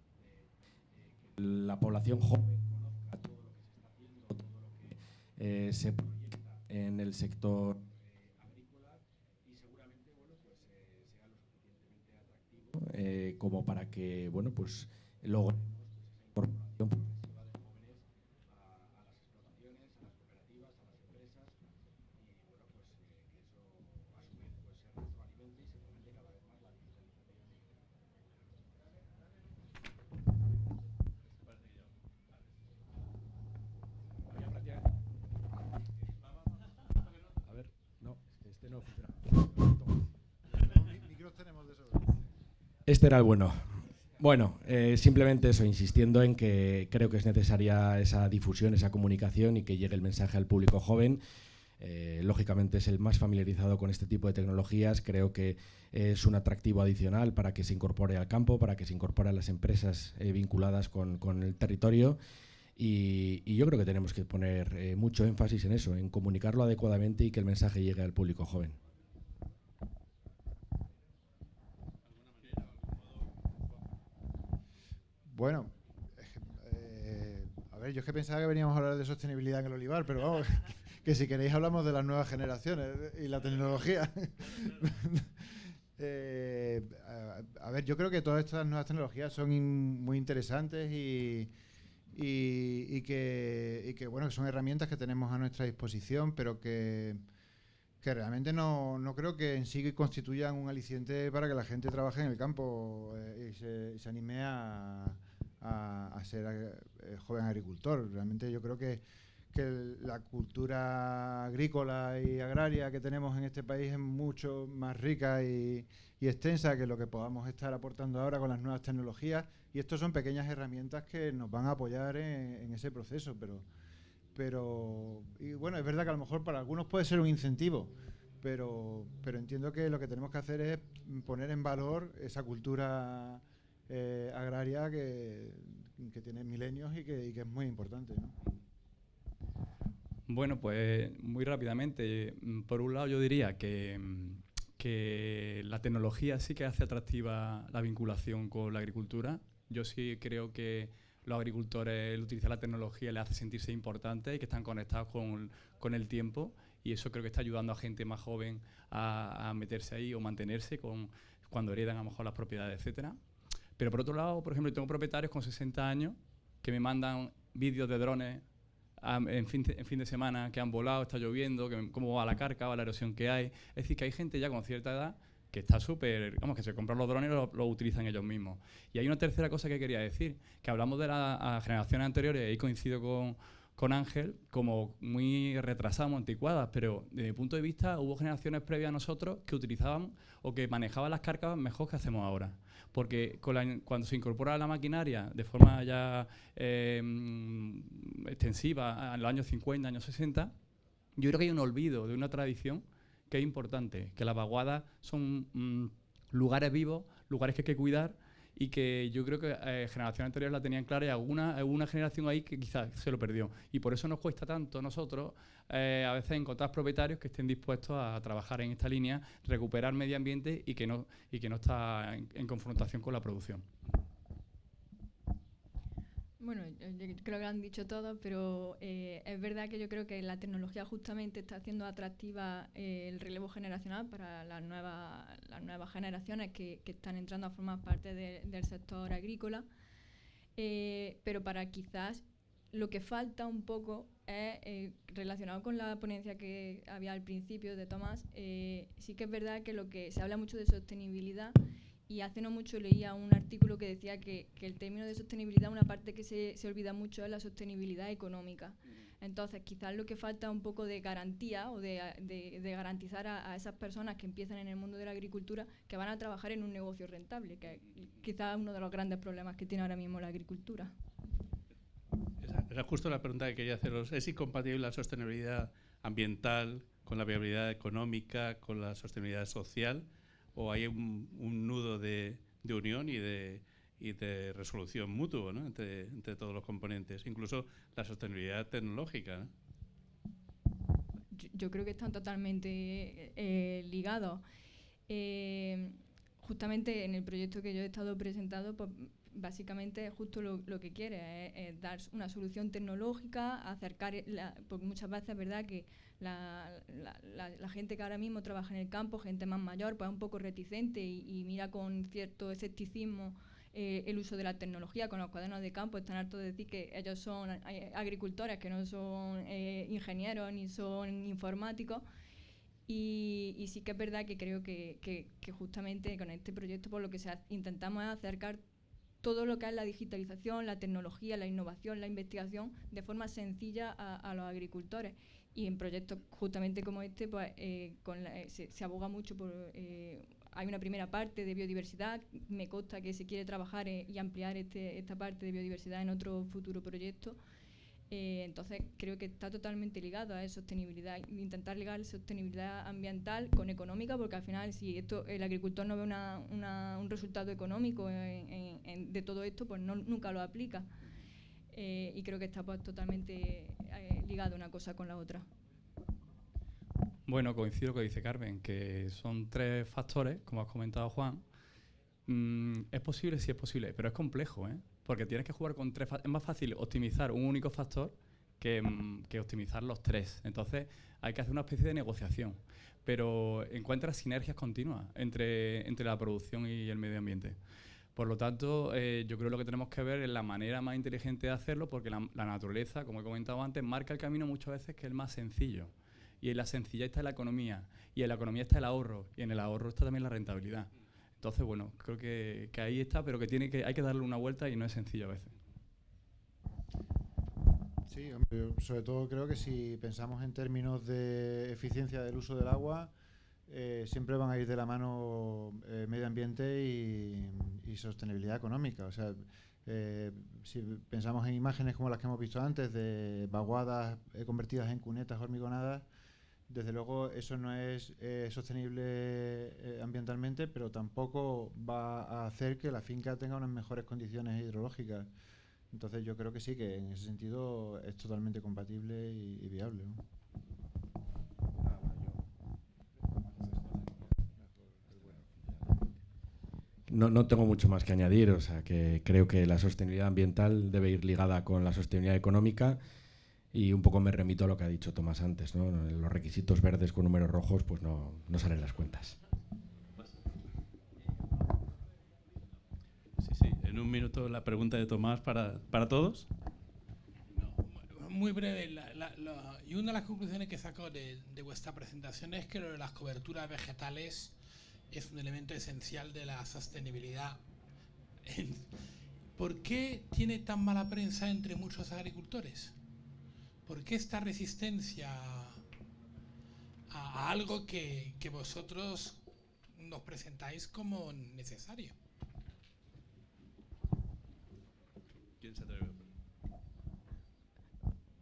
que la población joven conozca todo lo que se está haciendo, todo lo que se proyecta en el sector agrícola y seguramente sea lo suficientemente atractivo como para que pues logremos esa incorporación progresiva de jóvenes a las explotaciones, a las cooperativas, a las empresas y que eso a su vez se retroalimente y se fomente cada vez más la digitalización. A ver, no, este no funciona. Este era el bueno. Bueno, simplemente eso, insistiendo en que creo que es necesaria esa difusión, esa comunicación y que llegue el mensaje al público joven. Lógicamente es el más familiarizado con este tipo de tecnologías. Creo que es un atractivo adicional para que se incorpore al campo, para que se incorpore a las empresas vinculadas con el territorio. Y yo creo que tenemos que poner mucho énfasis en eso, en comunicarlo adecuadamente y que el mensaje llegue al público joven. Bueno, a ver, yo es que pensaba que veníamos a hablar de sostenibilidad en el olivar, pero vamos, que si queréis hablamos de las nuevas generaciones y la tecnología. A ver, yo creo que todas estas nuevas tecnologías son muy interesantes y que bueno, que son herramientas que tenemos a nuestra disposición, pero que realmente no creo que en sí constituyan un aliciente para que la gente trabaje en el campo y se anime a ser joven agricultor. Realmente yo creo que la cultura agrícola y agraria que tenemos en este país es mucho más rica y extensa que lo que podamos estar aportando ahora con las nuevas tecnologías, y estos son pequeñas herramientas que nos van a apoyar en ese proceso, pero y bueno, es verdad que a lo mejor para algunos puede ser un incentivo, pero entiendo que lo que tenemos que hacer es poner en valor esa cultura agraria que tiene milenios y que es muy importante, ¿no? Bueno, pues muy rápidamente. Por un lado yo diría que la tecnología sí que hace atractiva la vinculación con la agricultura. Yo sí creo que los agricultores, el utilizar la tecnología les hace sentirse importantes y que están conectados con el tiempo, y eso creo que está ayudando a gente más joven a meterse ahí o mantenerse cuando heredan a lo mejor las propiedades, etcétera. Pero por otro lado, por ejemplo, tengo propietarios con 60 años que me mandan vídeos de drones en fin de semana, que han volado, está lloviendo, cómo va la cárcava, la erosión que hay. Es decir, que hay gente ya con cierta edad que está súper, que se compran los drones y los utilizan ellos mismos. Y hay una tercera cosa que quería decir, que hablamos de las generaciones anteriores, y coincido con Ángel, como muy retrasadas, muy anticuadas, pero desde mi punto de vista hubo generaciones previas a nosotros que utilizaban o que manejaban las cárcavas mejor que hacemos ahora. Porque cuando se incorpora la maquinaria de forma ya extensiva en los años 50, años 60, yo creo que hay un olvido de una tradición que es importante, que las vaguadas son lugares vivos, lugares que hay que cuidar, y que yo creo que generaciones anteriores la tenían clara, y alguna generación ahí que quizás se lo perdió. Y por eso nos cuesta tanto a nosotros a veces encontrar propietarios que estén dispuestos a trabajar en esta línea, recuperar medio ambiente y que no está en confrontación con la producción. Bueno, yo creo que lo han dicho todos, pero es verdad que yo creo que la tecnología justamente está haciendo atractiva el relevo generacional para las nuevas generaciones que están entrando a formar parte del sector agrícola, pero para quizás lo que falta un poco es, relacionado con la ponencia que había al principio de Tomás, sí que es verdad que lo que se habla mucho de sostenibilidad, y hace no mucho leía un artículo que decía que el término de sostenibilidad, una parte que se olvida mucho es la sostenibilidad económica. Entonces, quizás lo que falta es un poco de garantía o de garantizar a esas personas que empiezan en el mundo de la agricultura que van a trabajar en un negocio rentable, que quizás es uno de los grandes problemas que tiene ahora mismo la agricultura. Era justo la pregunta que quería haceros. ¿Es incompatible la sostenibilidad ambiental con la viabilidad económica, con la sostenibilidad social? ¿O hay un nudo de unión y de resolución mutuo, ¿no? entre todos los componentes? Incluso la sostenibilidad tecnológica, ¿no? Yo creo que están totalmente ligados. Justamente en el proyecto que yo he estado presentando, pues, básicamente es justo lo que quiere, es dar una solución tecnológica, acercar, porque muchas veces es verdad que la gente que ahora mismo trabaja en el campo, gente más mayor, pues es un poco reticente y mira con cierto escepticismo el uso de la tecnología. Con los cuadernos de campo están hartos de decir que ellos son agricultores, que no son ingenieros ni son informáticos. Y sí que es verdad que creo que justamente con este proyecto por lo que intentamos es acercar todo lo que es la digitalización, la tecnología, la innovación, la investigación de forma sencilla a los agricultores. Y en proyectos justamente como este, pues se aboga mucho por... hay una primera parte de biodiversidad, me consta que se quiere trabajar y ampliar esta parte de biodiversidad en otro futuro proyecto. Entonces creo que está totalmente ligado a esa sostenibilidad, intentar ligar la sostenibilidad ambiental con económica, porque al final si el agricultor no ve un resultado económico de todo esto, pues nunca lo aplica. Y creo que está pues, totalmente ligado una cosa con la otra. Bueno, coincido con lo que dice Carmen, que son 3 factores, como has comentado, Juan. Es posible, sí es posible, pero es complejo, ¿eh? Porque tienes que jugar con 3 factores. Es más fácil optimizar un único factor que optimizar los 3. Entonces hay que hacer una especie de negociación, pero encuentras sinergias continuas entre la producción y el medio ambiente. Por lo tanto, yo creo que lo que tenemos que ver es la manera más inteligente de hacerlo, porque la naturaleza, como he comentado antes, marca el camino muchas veces que es el más sencillo. Y en la sencillez está la economía, y en la economía está el ahorro, y en el ahorro está también la rentabilidad. Entonces, bueno, creo que ahí está, pero hay que darle una vuelta y no es sencillo a veces. Sí, hombre, yo sobre todo creo que si pensamos en términos de eficiencia del uso del agua, siempre van a ir de la mano medio ambiente y sostenibilidad económica. O sea, si pensamos en imágenes como las que hemos visto antes, de vaguadas convertidas en cunetas hormigonadas, desde luego eso no es sostenible ambientalmente, pero tampoco va a hacer que la finca tenga unas mejores condiciones hidrológicas. Entonces yo creo que sí, que en ese sentido es totalmente compatible y viable, ¿no? No tengo mucho más que añadir, o sea, que creo que la sostenibilidad ambiental debe ir ligada con la sostenibilidad económica. Y un poco me remito a lo que ha dicho Tomás antes, ¿no? Los requisitos verdes con números rojos pues no salen las cuentas. Sí. En un minuto la pregunta de Tomás para todos. No, muy breve. Y una de las conclusiones que saco de vuestra presentación es que lo de las coberturas vegetales es un elemento esencial de la sostenibilidad. ¿Por qué tiene tan mala prensa entre muchos agricultores? ¿Por qué esta resistencia a algo que vosotros nos presentáis como necesario? ¿Quién se atreve?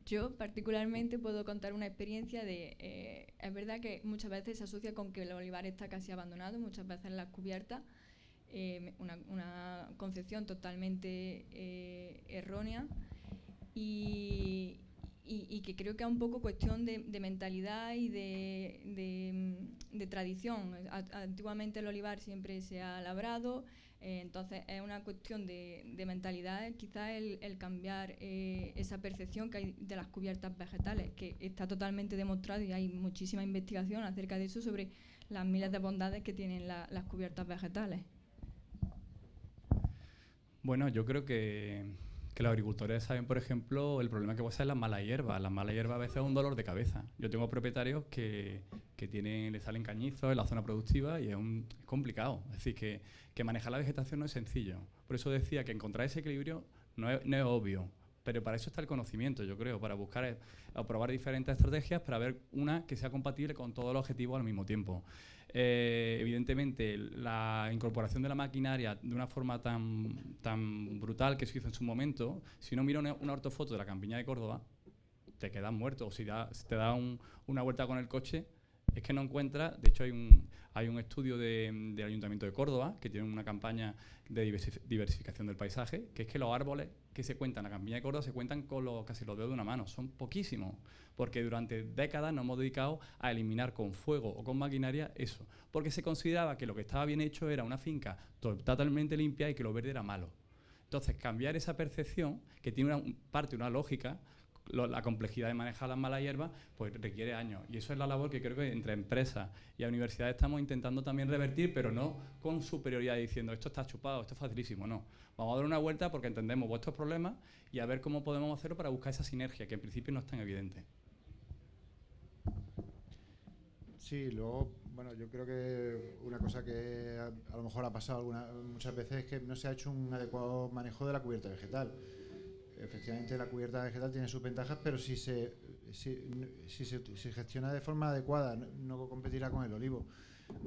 Yo particularmente puedo contar una experiencia de... es verdad que muchas veces se asocia con que el olivar está casi abandonado, muchas veces en las cubiertas, una concepción totalmente errónea y que creo que es un poco cuestión de mentalidad y de tradición. Antiguamente el olivar siempre se ha labrado, entonces es una cuestión de mentalidad, quizás el cambiar esa percepción que hay de las cubiertas vegetales, que está totalmente demostrado y hay muchísima investigación acerca de eso, sobre las miles de bondades que tienen las cubiertas vegetales. Bueno, yo creo que que los agricultores saben, por ejemplo, el problema que puede ser las malas hierbas. Las malas hierbas a veces es un dolor de cabeza. Yo tengo propietarios que le salen cañizos en la zona productiva y es complicado. Es decir, que manejar la vegetación no es sencillo. Por eso decía que encontrar ese equilibrio no es obvio. Pero para eso está el conocimiento, yo creo, para buscar o probar diferentes estrategias para ver una que sea compatible con todos los objetivos al mismo tiempo. Evidentemente, la incorporación de la maquinaria de una forma tan brutal que se hizo en su momento, si uno mira una ortofoto de la campiña de Córdoba, te quedas muerto. O si te da una vuelta con el coche, es que no encuentras. De hecho, hay un estudio del Ayuntamiento de Córdoba que tiene una campaña de diversificación del paisaje, que es que los árboles que se cuentan en la campiña de Córdoba se cuentan con casi los dedos de una mano. Son poquísimos, porque durante décadas nos hemos dedicado a eliminar con fuego o con maquinaria eso, porque se consideraba que lo que estaba bien hecho era una finca totalmente limpia y que lo verde era malo. Entonces, cambiar esa percepción, que tiene una lógica, la complejidad de manejar las malas hierbas, pues requiere años. Y eso es la labor que creo que entre empresas y universidades estamos intentando también revertir, pero no con superioridad diciendo esto está chupado, esto es facilísimo, no. Vamos a dar una vuelta porque entendemos vuestros problemas y a ver cómo podemos hacerlo para buscar esa sinergia, que en principio no es tan evidente. Sí, luego, bueno, yo creo que una cosa que a lo mejor ha pasado muchas veces es que no se ha hecho un adecuado manejo de la cubierta vegetal. Efectivamente, la cubierta vegetal tiene sus ventajas, pero si se gestiona de forma adecuada, no competirá con el olivo.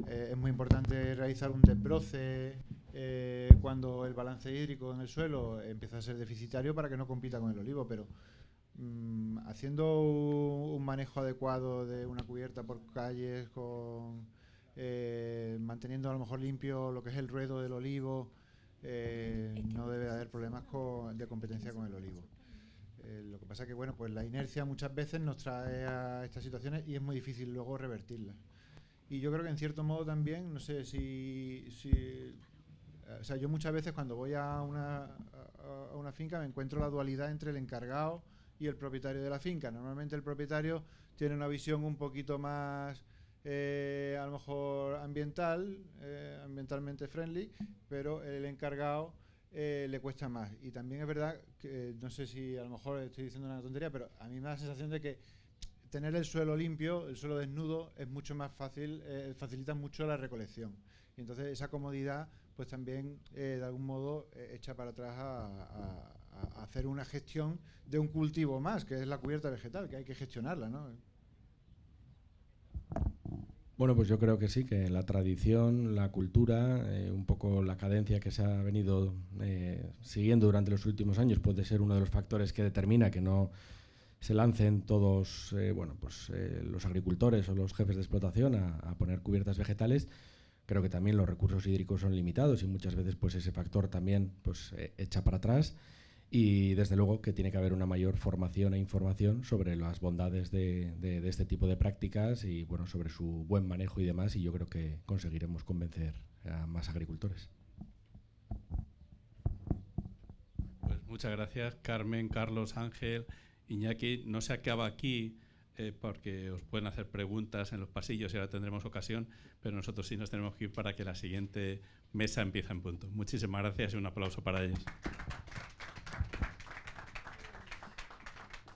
Es muy importante realizar un desbroce cuando el balance hídrico en el suelo empieza a ser deficitario para que no compita con el olivo, pero haciendo un manejo adecuado de una cubierta por calles, manteniendo a lo mejor limpio lo que es el ruedo del olivo, no debe haber problemas de competencia con el olivo. Lo que pasa es que bueno, pues la inercia muchas veces nos trae a estas situaciones y es muy difícil luego revertirlas. Y yo creo que en cierto modo también, no sé o sea, yo muchas veces cuando voy a una finca me encuentro la dualidad entre el encargado y el propietario de la finca. Normalmente el propietario tiene una visión un poquito más a lo mejor ambientalmente friendly, pero el encargado le cuesta más. Y también es verdad que, no sé si a lo mejor estoy diciendo una tontería, pero a mí me da la sensación de que tener el suelo limpio, el suelo desnudo, es mucho más fácil, facilita mucho la recolección. Y entonces esa comodidad, pues también de algún modo echa para atrás a hacer una gestión de un cultivo más, que es la cubierta vegetal, que hay que gestionarla, ¿no? Bueno, pues yo creo que sí, que la tradición, la cultura, un poco la cadencia que se ha venido siguiendo durante los últimos años puede ser uno de los factores que determina que no se lancen todos los agricultores o los jefes de explotación a poner cubiertas vegetales. Creo que también los recursos hídricos son limitados y muchas veces pues ese factor también pues echa para atrás. Y desde luego que tiene que haber una mayor formación e información sobre las bondades de este tipo de prácticas y bueno, sobre su buen manejo y demás, y yo creo que conseguiremos convencer a más agricultores. Pues muchas gracias, Carmen, Carlos, Ángel, Iñaki. No se acaba aquí porque os pueden hacer preguntas en los pasillos y ahora tendremos ocasión, pero nosotros sí nos tenemos que ir para que la siguiente mesa empiece en punto. Muchísimas gracias y un aplauso para ellos.